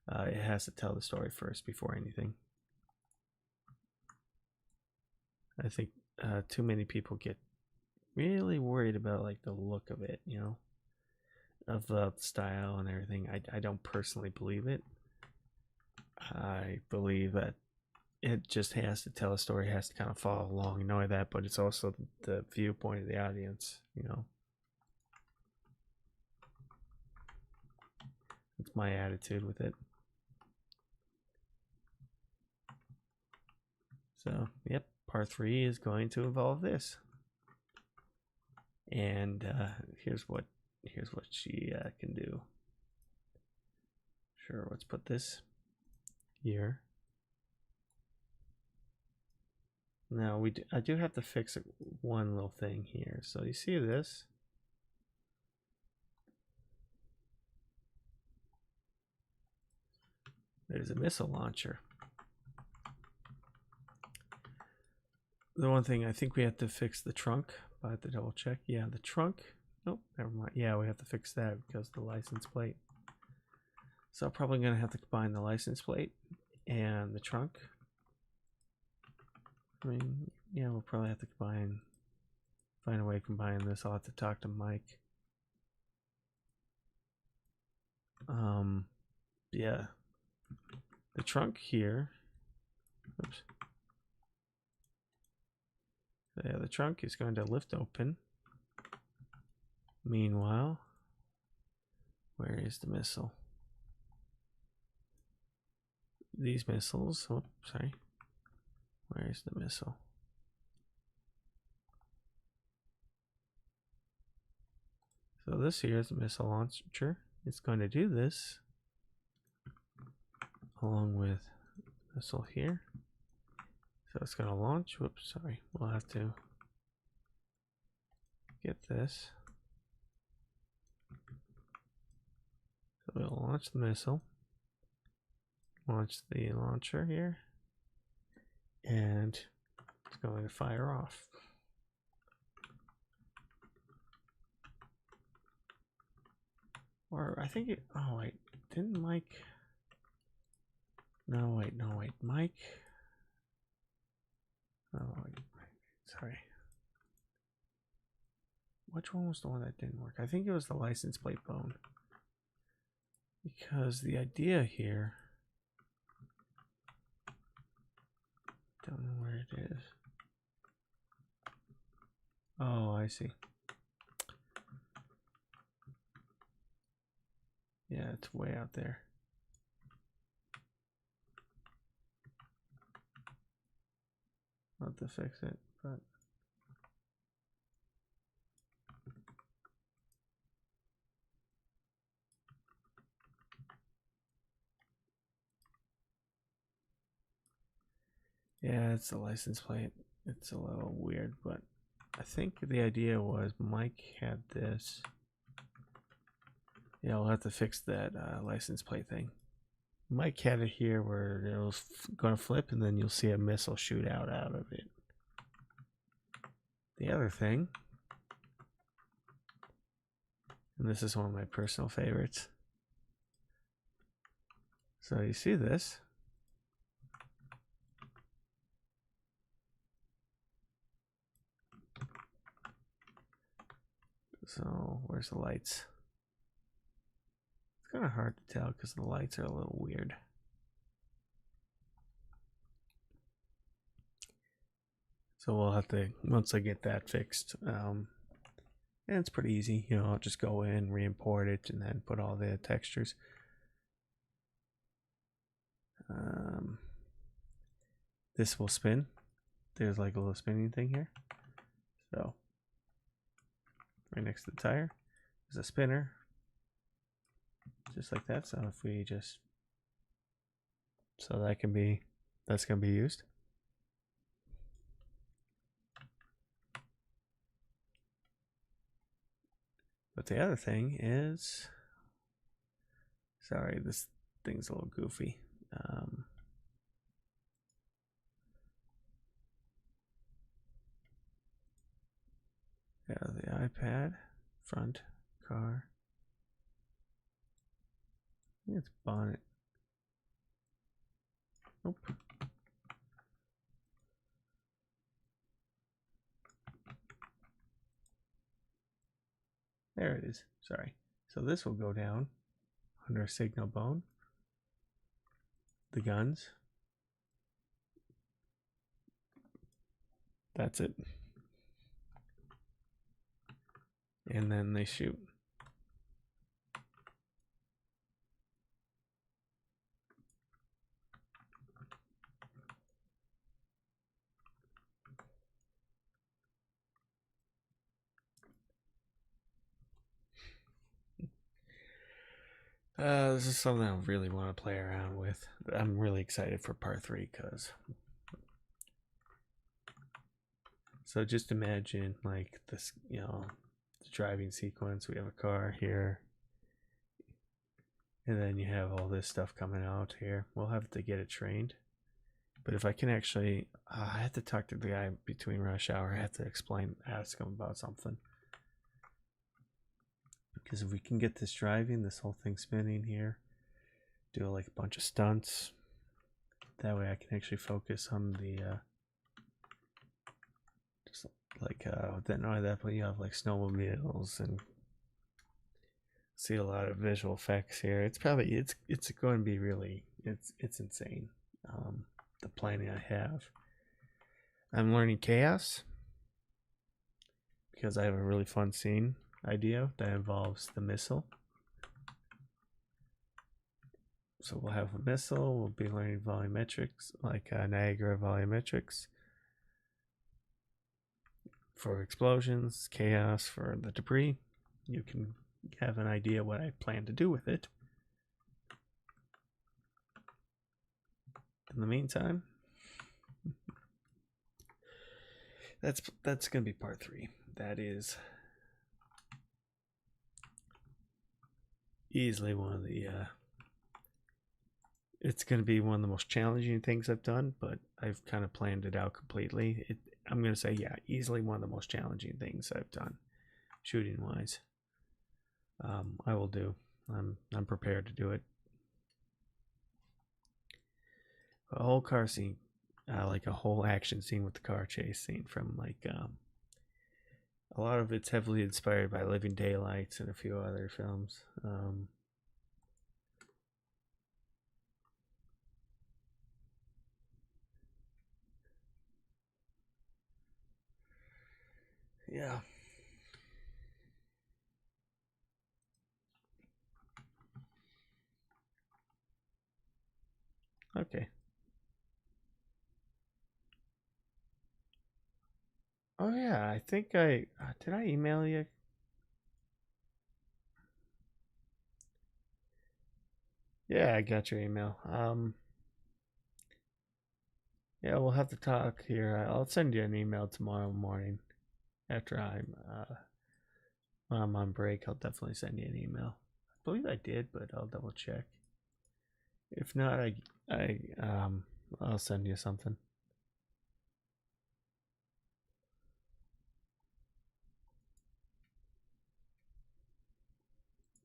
It has to tell the story first before anything. I think too many people get really worried about like the look of it, of the style and everything. I don't personally believe it. I believe that it just has to tell a story, has to kind of follow along and know that, but it's also the viewpoint of the audience, It's my attitude with it. So, yep, part three is going to involve this. And here's what she can do. Sure, let's put this here. Now I do have to fix one little thing here. So you see this? There's a missile launcher. The one thing I think we have to fix the trunk, but I have to double check. Yeah, the trunk. Nope, never mind. Yeah, we have to fix that because of the license plate. So I'm probably going to have to combine the license plate and the trunk. I mean, yeah, we'll probably have to find a way to combine this. I'll have to talk to Mike. Yeah. The trunk here. Oops. Yeah, the trunk is going to lift open. Meanwhile, where is the missile? These missiles. Oh, sorry. Where is the missile? So this here is the missile launcher. It's going to do this along with missile here. So it's going to launch. Whoops, sorry. We'll have to get this. So we'll launch the missile. Launch the launcher here. And it's going to fire off. Or I think it, oh wait, didn't Mike? No, wait, Mike. Oh, wait, sorry. Which one was the one that didn't work? I think it was the license plate bone. Because the idea here, don't know where it is. Oh, I see. Yeah, it's way out there. Not to fix it, but yeah, it's the license plate. It's a little weird, but I think the idea was Mike had this. Yeah, we'll have to fix that license plate thing. Mike had it here where it was going to flip, and then you'll see a missile shoot out of it. The other thing, and this is one of my personal favorites. So you see this. So where's the lights? It's kind of hard to tell because the lights are a little weird. So we'll have to, once I get that fixed, and it's pretty easy, you know, I'll just go in, re-import it, and then put all the textures. This will spin. There's like a little spinning thing here. So right next to the tire is a spinner, just like that. So if we just, so that can be, that's going to be used. But the other thing is, sorry, this thing's a little goofy. Yeah, the iPad, front, car. I think it's bonnet. Nope. There it is. Sorry. So this will go down under signal bone. The guns. That's it. And then they shoot. This is something I really want to play around with. I'm really excited for part 3 because. So just imagine like this, you know, the driving sequence. We have a car here, and then you have all this stuff coming out here. We'll have to get it trained. But if I can actually, I have to talk to the guy between rush hour. I have to ask him about something. Because if we can get this driving, this whole thing spinning here, do like a bunch of stunts. That way I can actually focus on the, just like, then at that point you have like snowmobiles and see a lot of visual effects here. It's probably, it's going to be really, it's insane. The planning I have. I'm learning chaos because I have a really fun scene idea that involves the missile. So we'll have a missile, we'll be learning volumetrics, like Niagara volumetrics for explosions, chaos for the debris. You can have an idea what I plan to do with it. In the meantime, that's gonna be part 3. That is easily one of the it's going to be one of the most challenging things I've done, but I've kind of planned it out completely. I'm going to say, yeah, easily one of the most challenging things I've done, shooting wise. I will do. I'm prepared to do it. A whole car scene, like a whole action scene with the car chase scene from like a lot of it's heavily inspired by Living Daylights and a few other films. Yeah. Okay. Oh yeah, I think I did I email you? Yeah, I got your email. Yeah, we'll have to talk here. I'll send you an email tomorrow morning after when I'm on break. I'll definitely send you an email. I believe I did, but I'll double check. If not, I I'll send you something.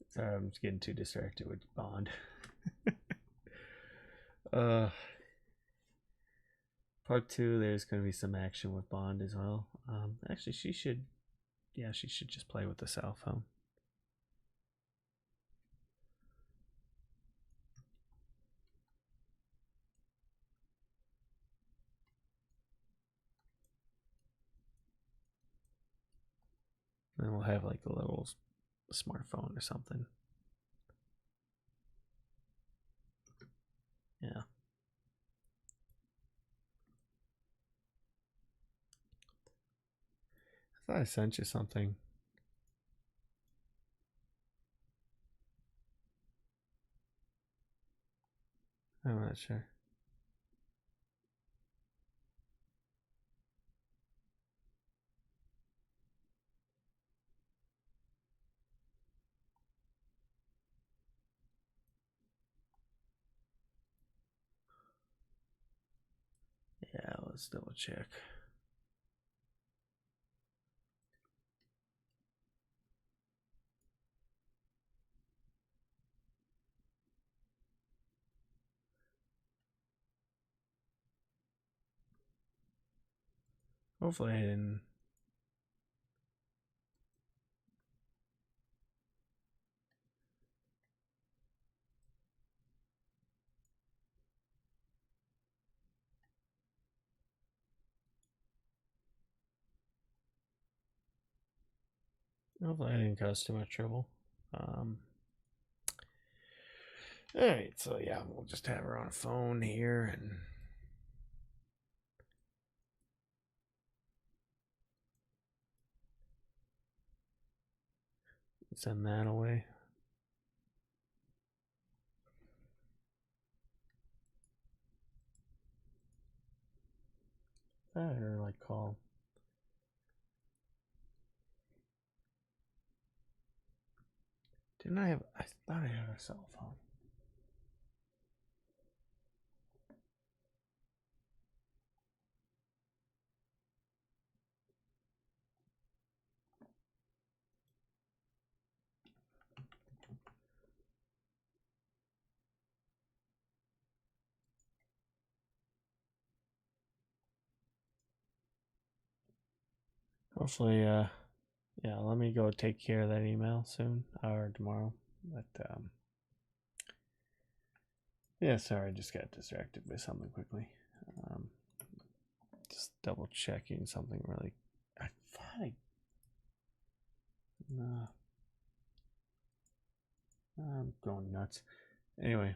Sorry, I'm just getting too distracted with Bond. uh, Part two, there's going to be some action with Bond as well. Actually, she should just play with the cell phone. Then we'll have like a little smartphone or something. Yeah. I thought I sent you something. I'm not sure. Yeah, let's double check. Hopefully I didn't. Hopefully I didn't cause too much trouble. Um, all right, so yeah, we'll just have her on a phone here and send that away. I had her like call. Didn't I have? I thought I had a cell phone. Hopefully, yeah. Let me go take care of that email soon or tomorrow. But yeah, sorry, I just got distracted by something quickly. Um, just double checking something really. I thought I. No, I'm going nuts. Anyway,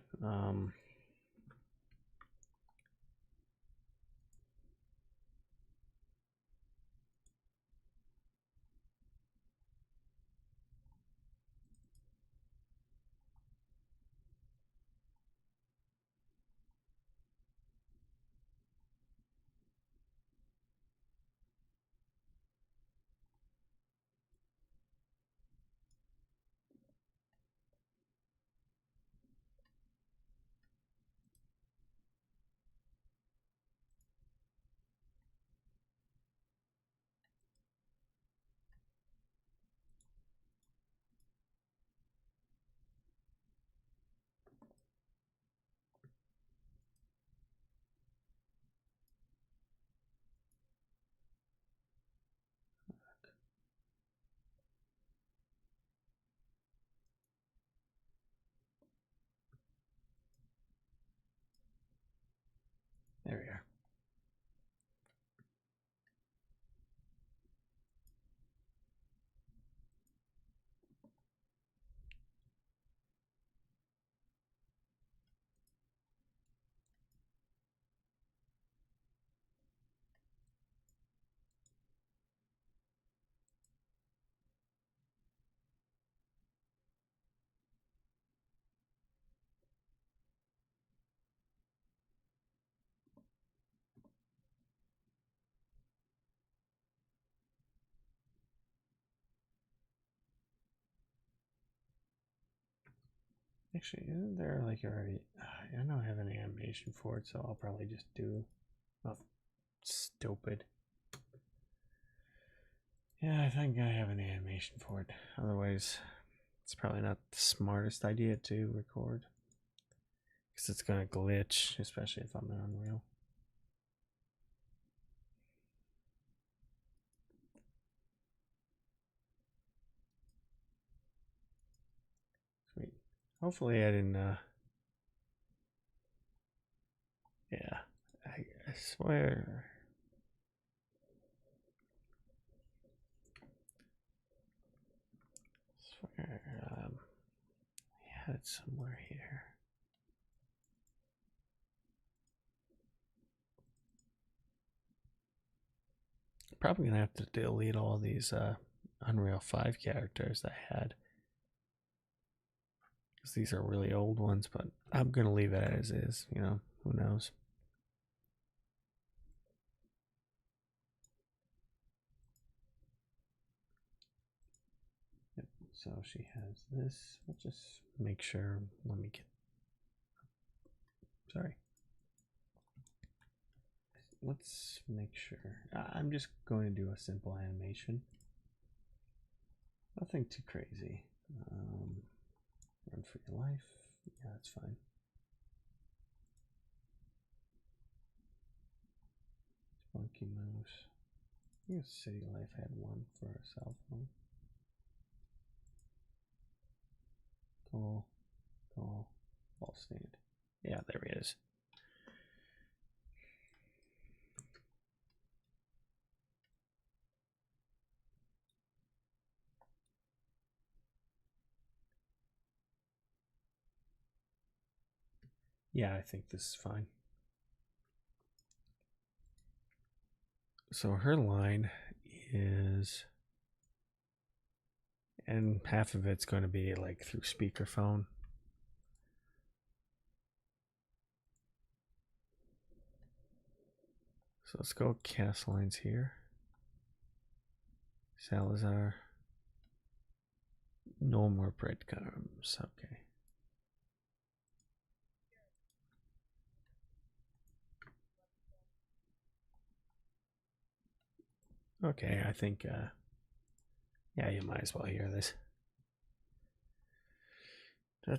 there we are. Actually, isn't there like already? I don't have an animation for it, so I'll probably just do. Oh, stupid. Yeah, I think I have an animation for it. Otherwise, it's probably not the smartest idea to record. Because it's going to glitch, especially if I'm in Unreal. Sweet. Hopefully I didn't, yeah. I swear. I had it somewhere here. Probably gonna have to delete all these Unreal 5 characters I had, because these are really old ones, but I'm gonna leave it as is, you know, who knows. Yep, so she has this. We'll just make sure, let me get, sorry. Let's make sure. I'm just going to do a simple animation. Nothing too crazy. Run for your life. Yeah, that's fine. Funky mouse. I think City Life had one for a cell phone. Call. Ball stand. Yeah, there he is. Yeah, I think this is fine. So her line is, and half of it's going to be like through speakerphone. So let's go cast lines here. Salazar. No more breadcrumbs. Okay. Okay, I think, yeah, you might as well hear this. Yeah.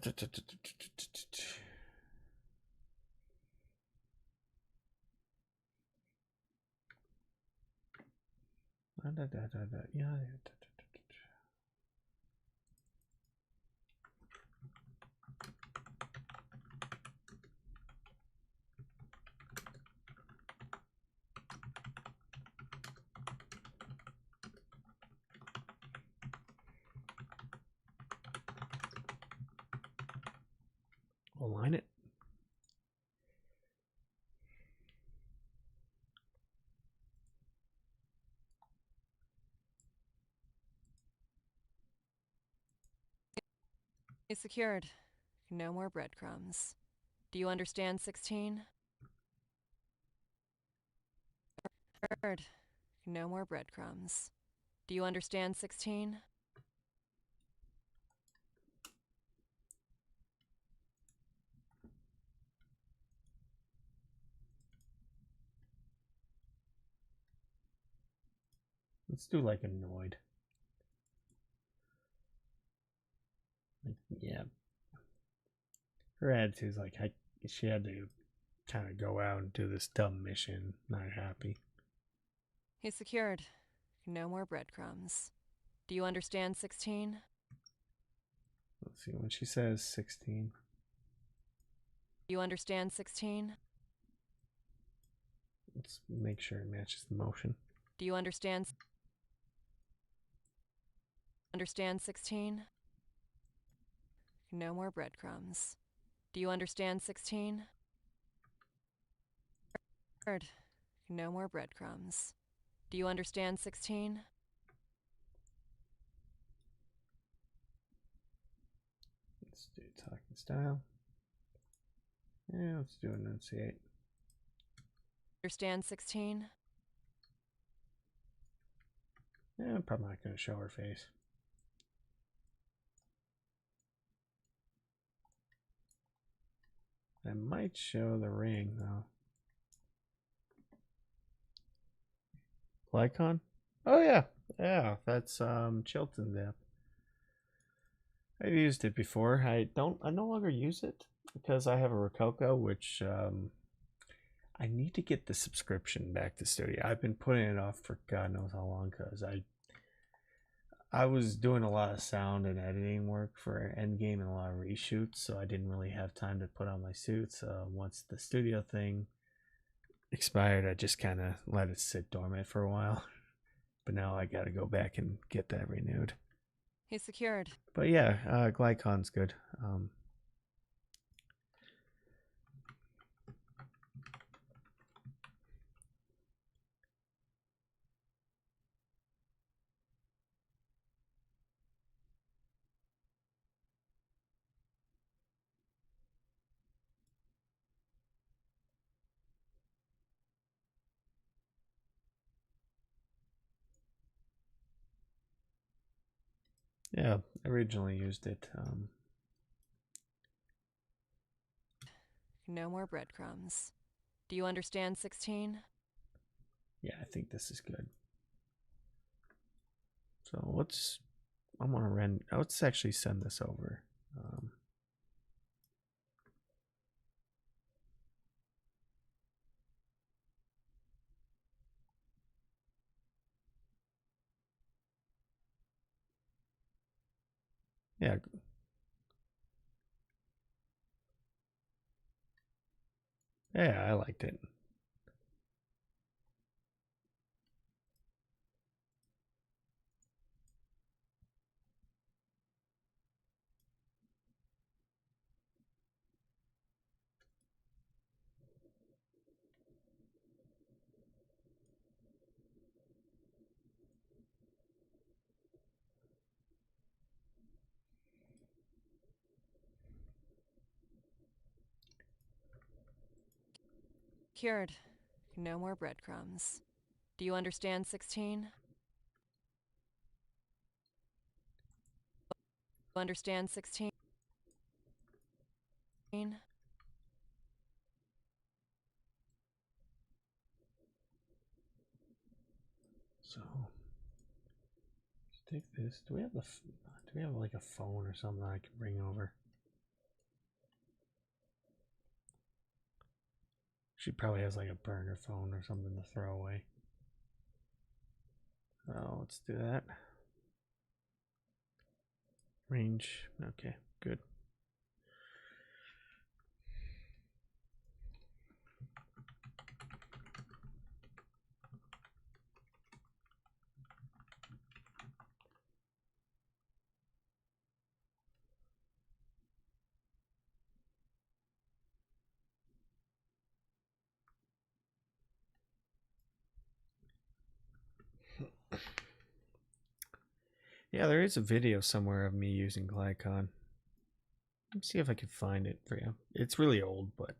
Align it. It's secured. No more breadcrumbs. Do you understand, 16? Heard. No more breadcrumbs. Do you understand, 16? Let's do like annoyed. Like, yeah. Her attitude's like, she had to kind of go out and do this dumb mission. Not happy. He's secured. No more breadcrumbs. Do you understand, 16? Let's see, when she says 16. Do you understand, 16? Let's make sure it matches the motion. Do you understand? Understand, 16? No more breadcrumbs. Do you understand, 16? Heard. No more breadcrumbs. Do you understand, 16? Let's do talking style. Yeah, let's do enunciate. Understand, 16? Yeah, I'm probably not going to show her face. I might show the ring though. Lycon? Oh yeah, yeah. That's Chilton's app. I've used it before. I no longer use it because I have a Rococo, which I need to get the subscription back to Studio. I've been putting it off for God knows how long because I was doing a lot of sound and editing work for Endgame and a lot of reshoots, so I didn't really have time to put on my suits. Once the studio thing expired, I just kind of let it sit dormant for a while. But now I got to go back and get that renewed. He's secured. But yeah, Glycon's good. Yeah, originally used it. No more breadcrumbs. Do you understand, 16? Yeah, I think this is good. So let's actually send this over. Yeah. Yeah, I liked it. Cured. No more breadcrumbs. Do you understand, 16? Understand, 16? So take this. Do we have like a phone or something I can bring over? She probably has like a burner phone or something to throw away. So let's do that. Range. Okay, good. Yeah, there is a video somewhere of me using Glycon. Let me see if I can find it for you. It's really old, but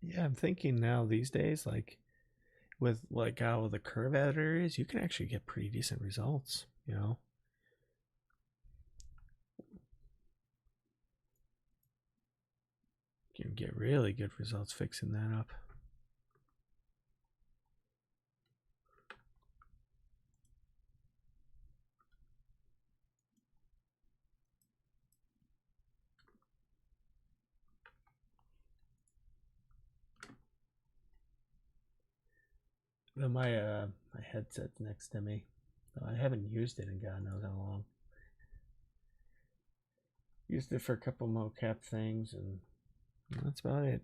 yeah, I'm thinking now these days, like with like how the curve editor is, you can actually get pretty decent results. You can get really good results fixing that up. My headset's next to me. I haven't used it in God knows how long. Used it for a couple mocap things, and That's about it.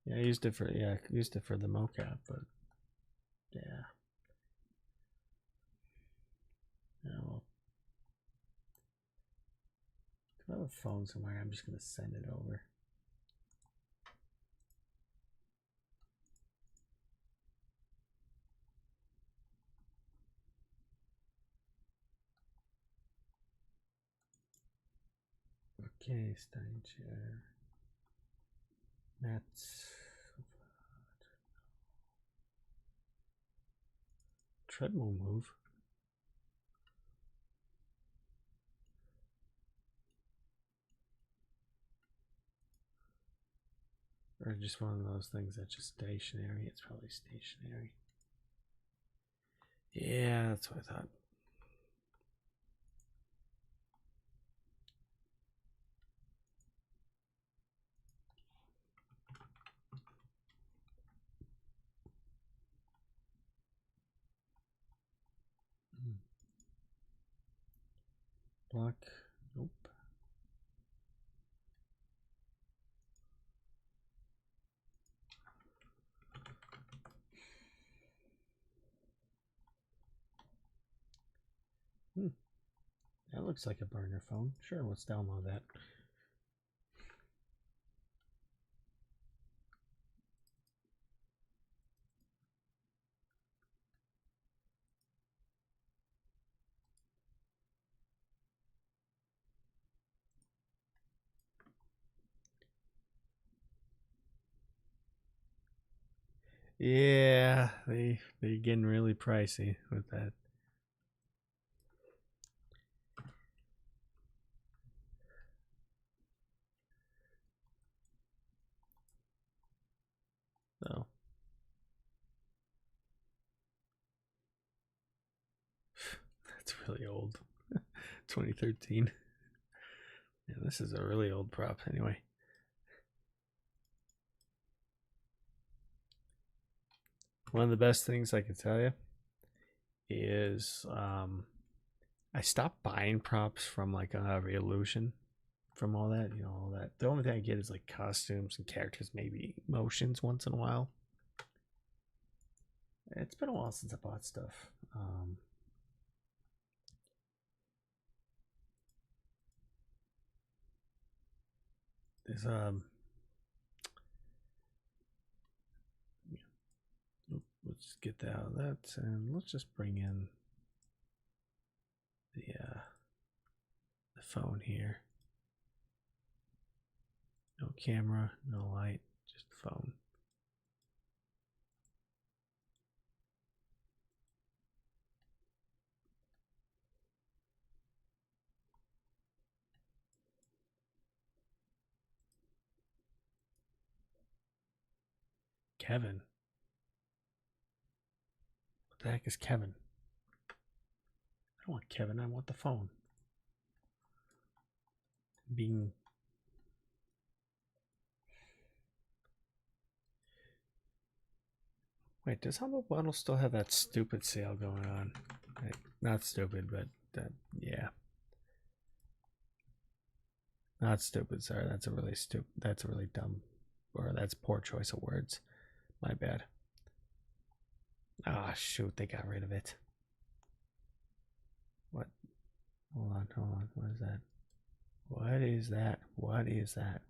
Yeah, I used it for the mocap, but yeah. Yeah, well, if I have a phone somewhere, I'm just gonna send it over. Okay, Stein chair. Mats. Treadmill move. Or just one of those things that's just stationary. It's probably stationary. Yeah, that's what I thought. Block. Nope. That looks like a burner phone. Sure, let's download that. Yeah, they're getting really pricey with that. So that's really old. 2013. Yeah, this is a really old prop anyway. One of the best things I could tell you is I stopped buying props from like Revolution, from all that, all that. The only thing I get is like costumes and characters, maybe motions once in a while. It's been a while since I bought stuff. There's let's get out of that, and let's just bring in the phone here. No camera, no light, just the phone. Kevin. What the heck is Kevin? I don't want Kevin, I want the phone. Being Wait, does Humble Bundle still have that stupid sale going on? Like, not stupid, but yeah. Not stupid, sorry. That's a really dumb, or that's poor choice of words. My bad. Ah, shoot, they got rid of it. What? Hold on. What is that? What is that? What is that?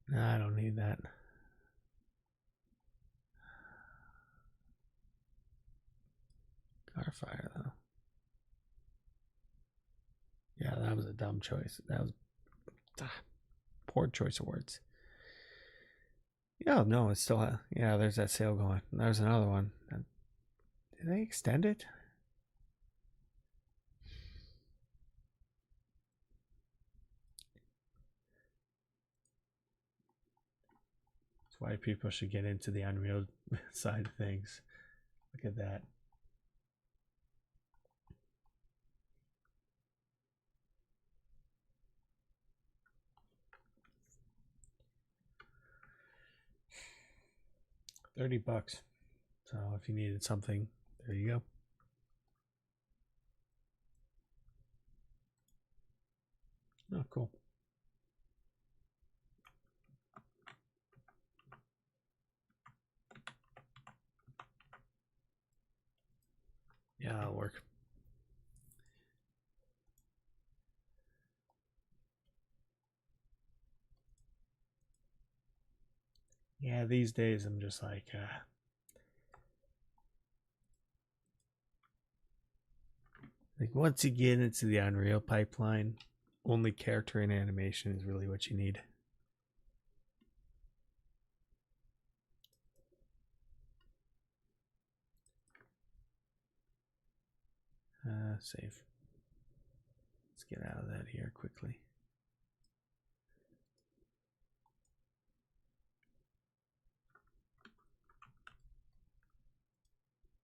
Nah, I don't need that. Carfire, though. Yeah, that was a dumb choice. That was poor choice of words. Yeah, no, it's still yeah. There's that sale going. There's another one. Did they extend it? That's why people should get into the Unreal side of things. Look at that. $30. So if you needed something, there you go. Oh, cool. Yeah, that'll work. Yeah, these days I'm just like once you get into the Unreal pipeline, only character and animation is really what you need. Save. Let's get out of that here quickly.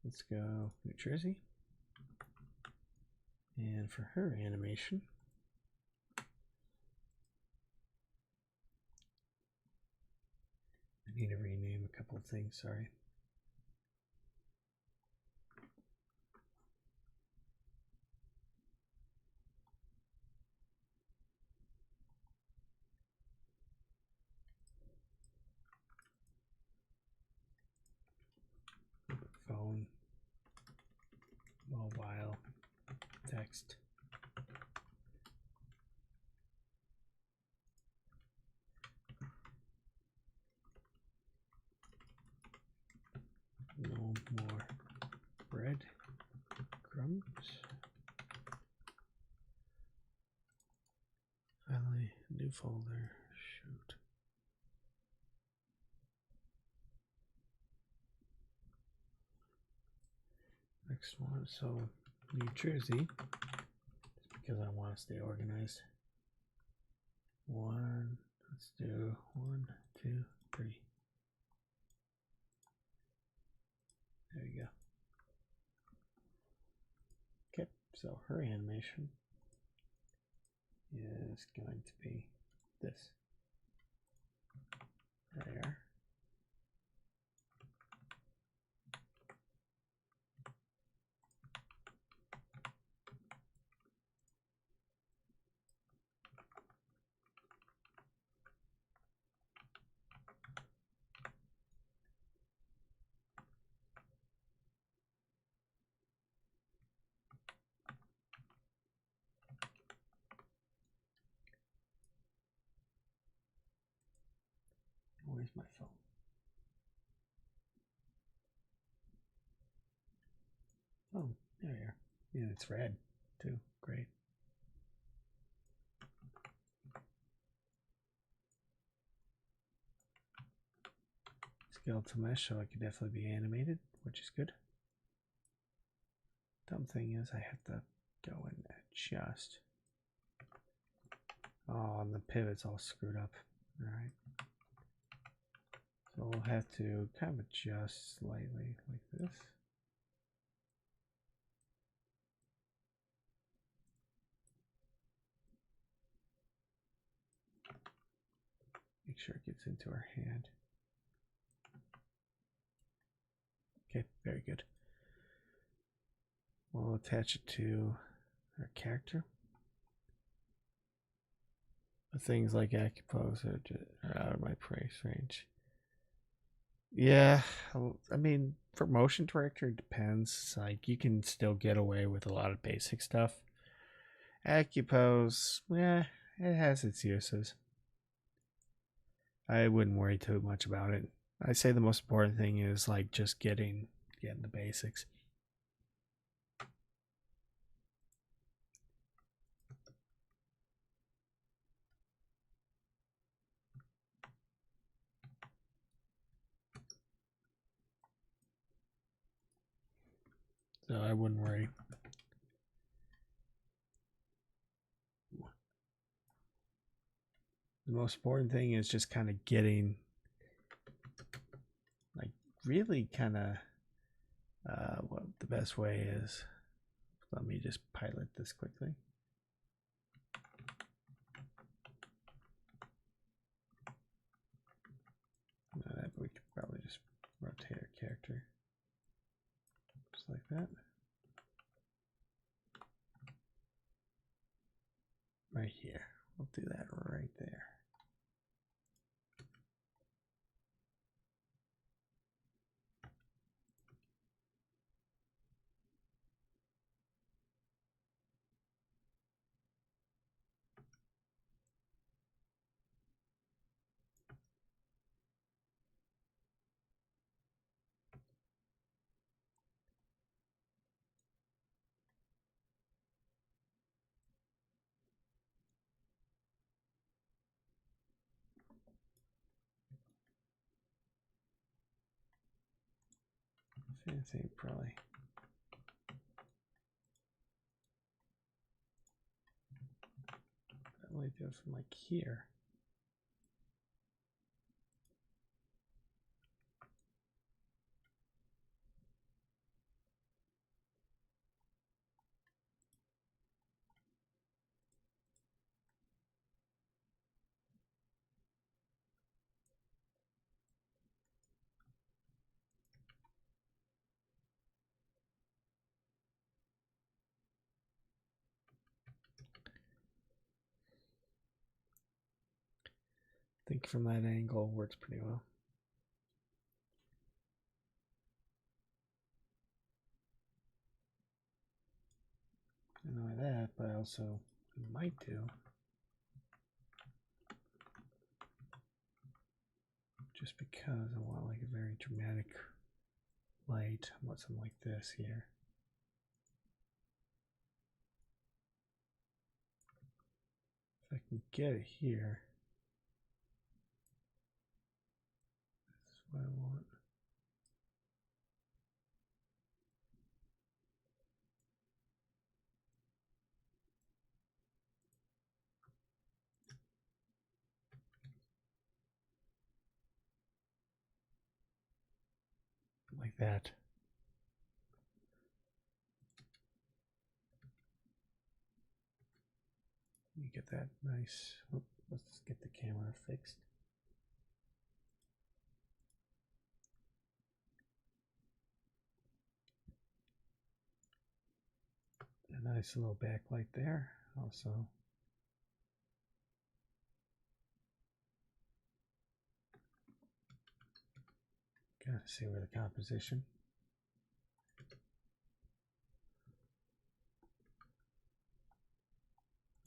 Let's go New Jersey. And for her animation, I need to rename a couple of things, sorry. Phone, mobile, text. No more bread crumbs. Finally, new folder. Shoot. Next one, so New Jersey, because I want to stay organized. Let's do 1, 2, 3. There you go. Okay, so her animation is going to be this. There. Where's my phone? Oh, there you are. Yeah, it's red too. Great. Scale to mesh, so it could definitely be animated, which is good. Dumb thing is I have to go and adjust. Oh, and the pivot's all screwed up. Alright. So we'll have to kind of adjust slightly like this. Make sure it gets into our hand. Okay, very good. We'll attach it to our character. Things like Acupose are out of my price range. Yeah, I mean, for motion director, it depends. Like, you can still get away with a lot of basic stuff. Acupose, yeah, it has its uses. I wouldn't worry too much about it. I say the most important thing is like just getting the basics. So I wouldn't worry. The most important thing is just kind of getting, like, really kind of what the best way is. Let me just pilot this quickly. We could probably just rotate our character just like that. Right here. We'll do that right there. Same thing, probably. Probably do it from like here. I think from that angle works pretty well. I know that, but I also might do just because I want like a very dramatic light. I want something like this here. If I can get it here, this is what I want. Like that. You get that nice. Oh, let's get the camera fixed. A nice little backlight there. Also, gotta see where the composition.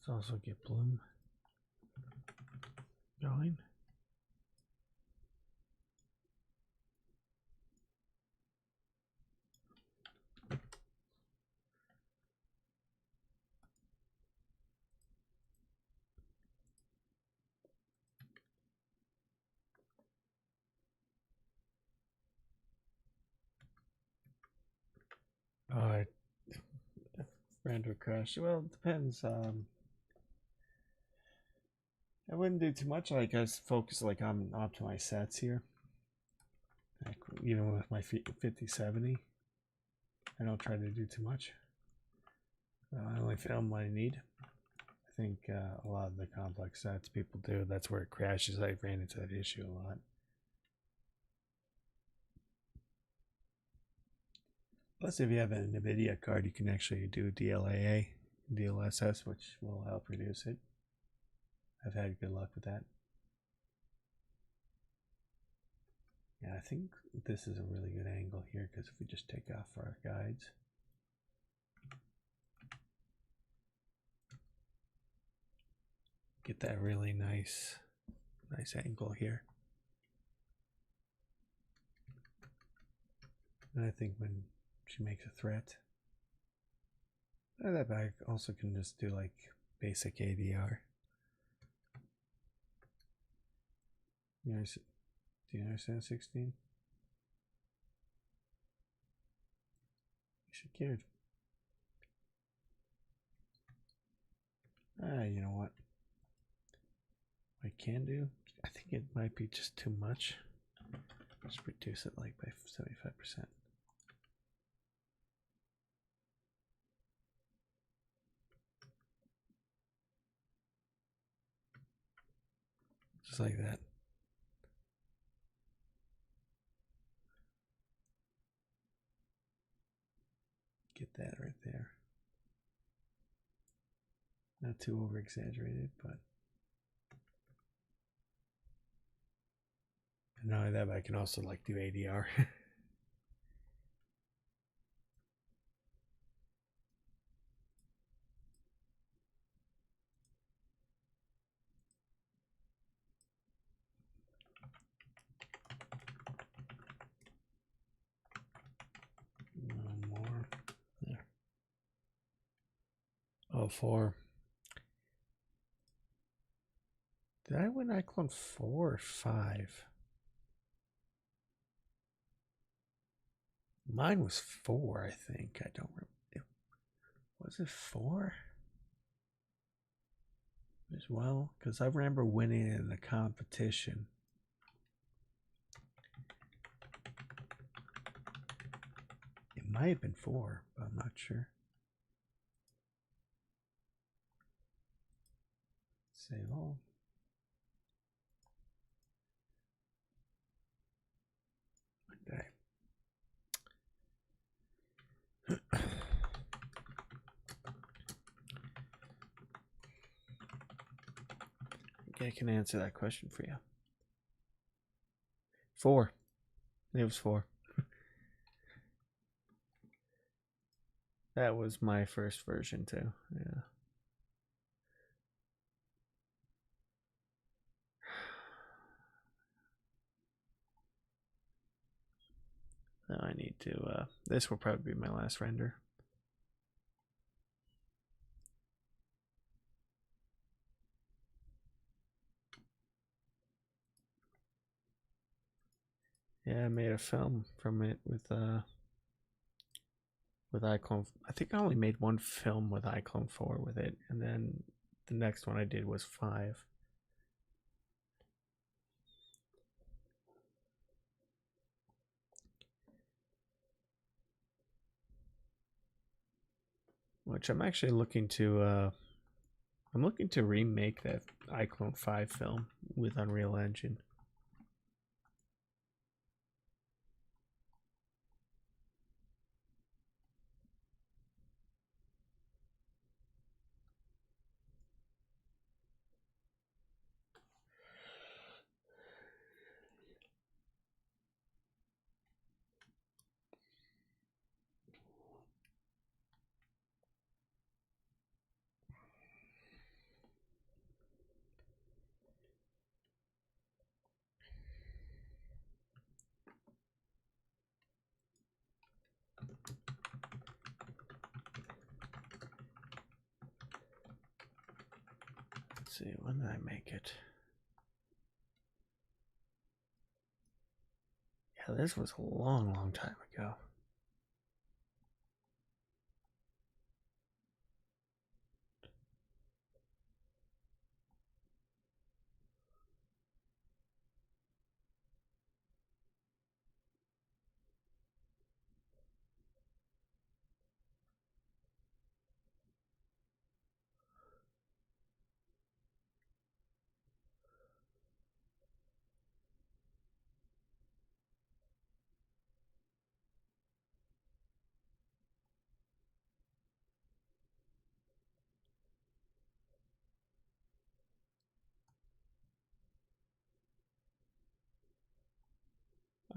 Let's also get bloom going. I ran to a crash. Well, it depends. I wouldn't do too much. Like, I focus like on optimized sets here. Like, even with my 5070, I don't try to do too much. I only film what I need. I think a lot of the complex sets people do, that's where it crashes. I ran into that issue a lot. Plus, if you have a NVIDIA card, you can actually do DLAA, DLSS, which will help reduce it. I've had good luck with that. Yeah, I think this is a really good angle here because if we just take off our guides, get that really nice angle here. And I think when she makes a threat, that back also can just do like basic ADR. Do you understand 16? Secured. You know what? I can do. I think it might be just too much. Just reduce it like by 75%. Just like that. Get that right there. Not too over exaggerated, but not only that, but I can also like do ADR. One more. There. Oh, 4. Did I win iclone 4 or 5? Mine was 4, I think. I don't remember. Was it 4? As well? Because I remember winning in the competition. It might have been 4, but I'm not sure. Save all. Okay. Okay, I can answer that question for you. 4. It was 4. That was my first version too. Yeah. Now I need to, this will probably be my last render. Yeah, I made a film from it with iclone. I think I only made one film with iclone 4 with it, and then the next one I did was 5. Which I'm actually looking to remake that iclone 5 film with Unreal Engine. Let's see, when did I make it? Yeah, this was a long, long time ago.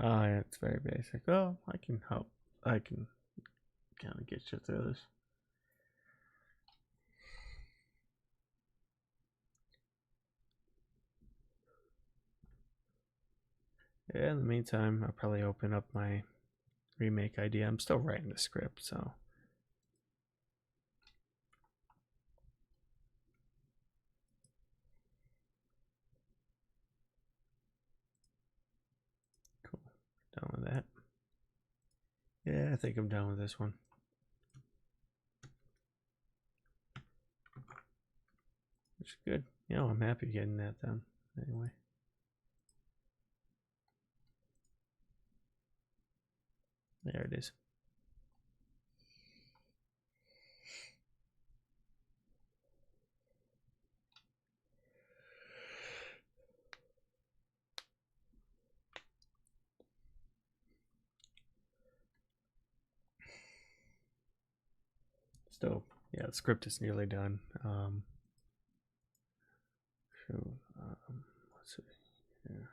Oh, yeah, it's very basic. Oh, I can help. I can kind of get you through this. Yeah, in the meantime, I'll probably open up my remake idea. I'm still writing the script, so. Cool. Done with that. Yeah, I think I'm done with this one. Which is good. You know, I'm happy getting that done. Anyway. There it is. Still, yeah, the script is nearly done. Let's see here.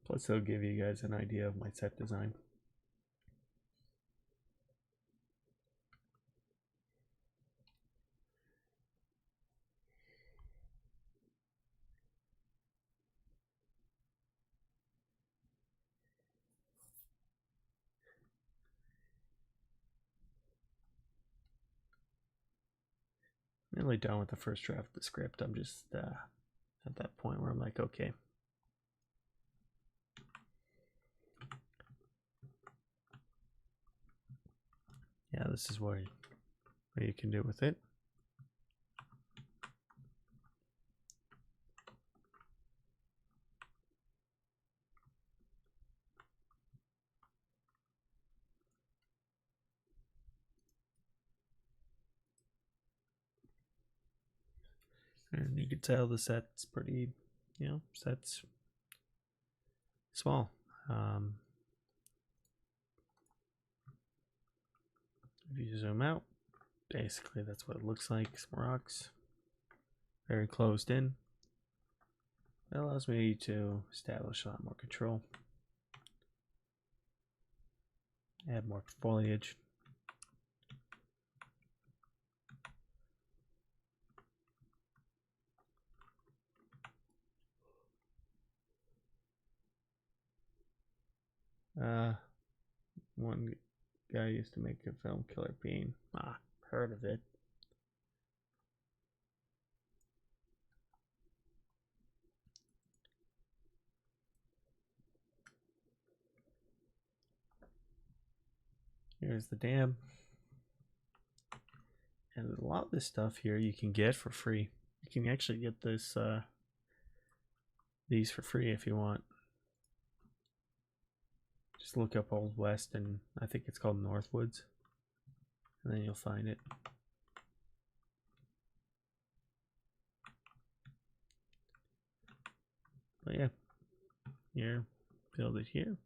Plus, it'll give you guys an idea of my set design. Nearly done with the first draft of the script. I'm just at that point where I'm like, okay. Yeah, this is what you can do with it. And you can tell the set's pretty, set's small. If you zoom out, basically that's what it looks like. Some rocks, very closed in. That allows me to establish a lot more control. Add more foliage. One guy used to make a film, Killer Bean. Heard of it. Here's the dam. And a lot of this stuff here you can get for free. You can actually get these for free if you want. Just look up Old West, and I think it's called Northwoods, and then you'll find it. But yeah, here, build it here.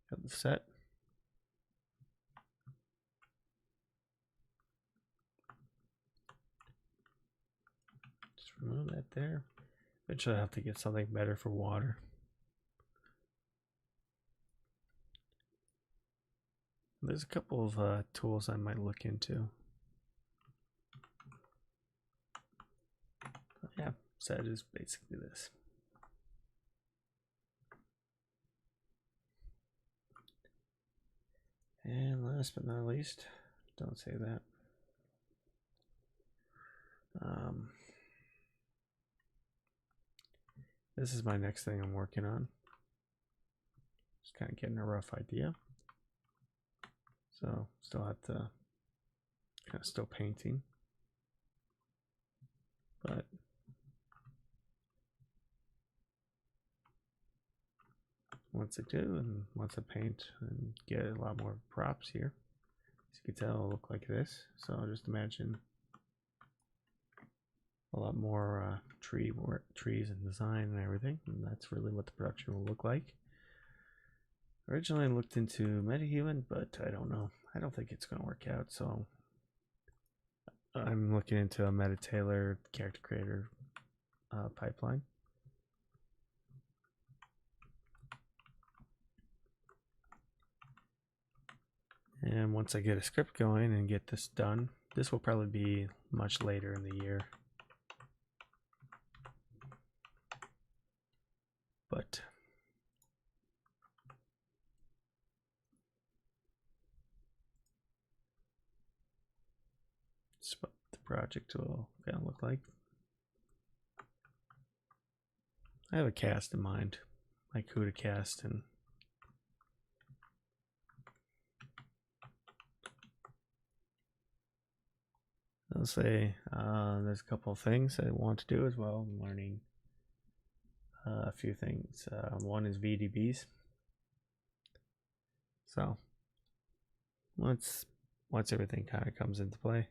Got the set. Just remove that there. Eventually I have to get something better for water. There's a couple of tools I might look into. But yeah, set is basically this. And last but not least, don't say that. This is my next thing I'm working on. Just kind of getting a rough idea. So still have to kind of still painting. But once I do, and once I paint and get a lot more props here, as you can tell, it'll look like this. So just imagine a lot more trees and design and everything, and that's really what the production will look like. Originally I looked into MetaHuman, but I don't know. I don't think it's going to work out, so I'm looking into a MetaTailor character creator pipeline. And once I get a script going and get this done, this will probably be much later in the year. But project will kind of look like. I have a cast in mind, like who to cast, and I'll say there's a couple of things I want to do as well. I'm learning a few things. One is VDBs. So once everything kind of comes into play,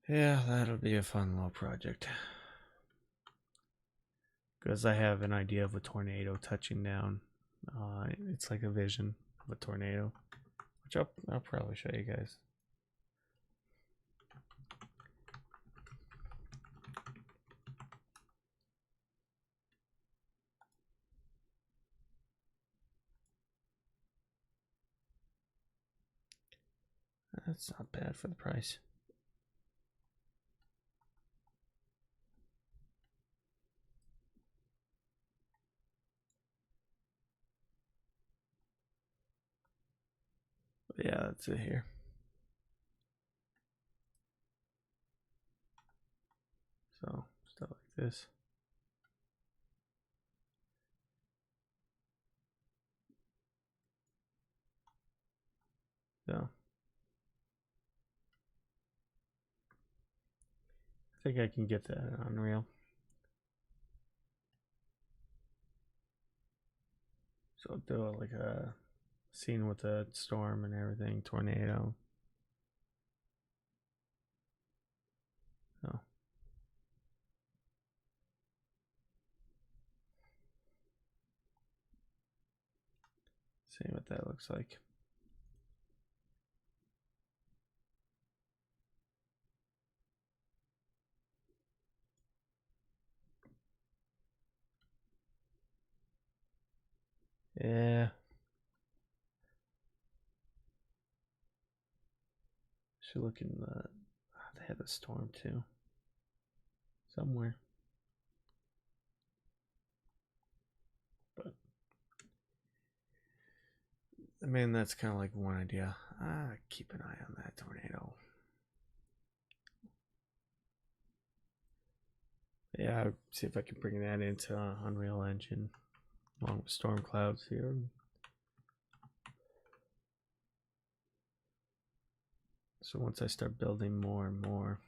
yeah, that'll be a fun little project. Because I have an idea of a tornado touching down. It's like a vision of a tornado, which I'll probably show you guys. That's not bad for the price. But yeah, that's it here. So stuff like this. So I think I can get that in Unreal. So I'll do like a scene with a storm and everything, tornado. So see what that looks like. Yeah. Should look in the. They had a storm too. Somewhere. But I mean, that's kind of like one idea. Keep an eye on that tornado. Yeah, see if I can bring that into Unreal Engine along with storm clouds here. So once I start building more and more,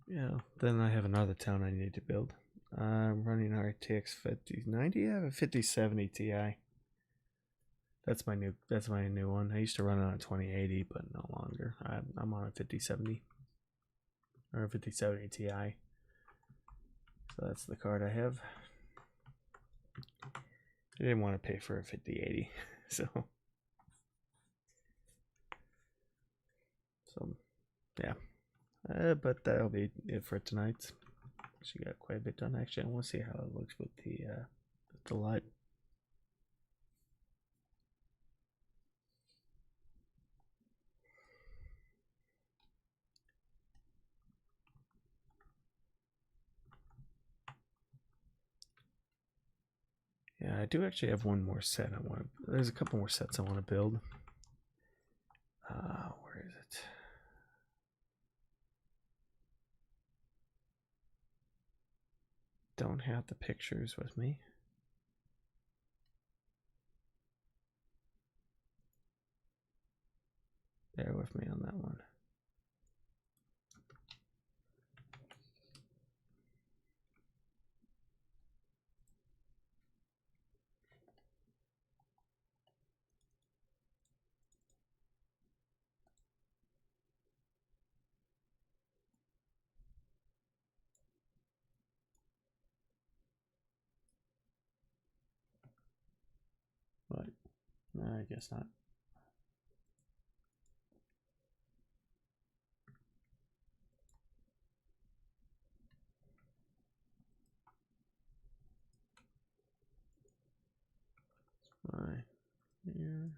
yeah, then I have another town I need to build. I'm running RTX 5090. I have a 5070 Ti. That's my new one. I used to run it on a 2080, but no longer. I'm on a 5070 or a 5070 Ti. So that's the card I have. I didn't want to pay for a 5080, so yeah. But that'll be it for tonight. She got quite a bit done. Actually, I want to see how it looks with the light. Yeah, I do actually have one more set. There's a couple more sets I want to build. Where is it? Don't have the pictures with me. Bear with me on that one. But I guess not. Right here.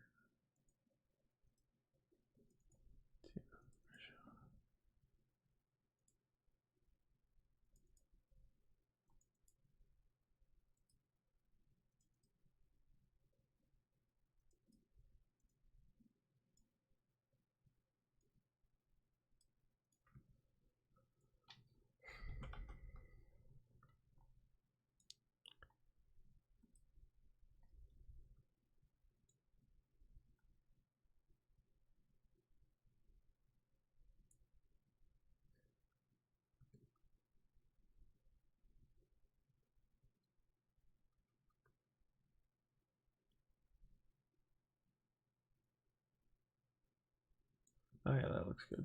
Oh yeah, that looks good.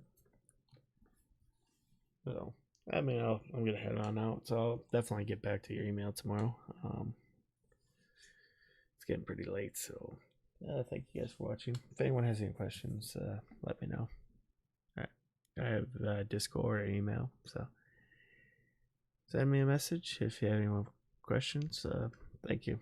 So, I mean, I'm gonna head on out, so I'll definitely get back to your email tomorrow. It's getting pretty late, so thank you guys for watching. If anyone has any questions, let me know. All right, I have Discord or email, so send me a message if you have any more questions. Thank you.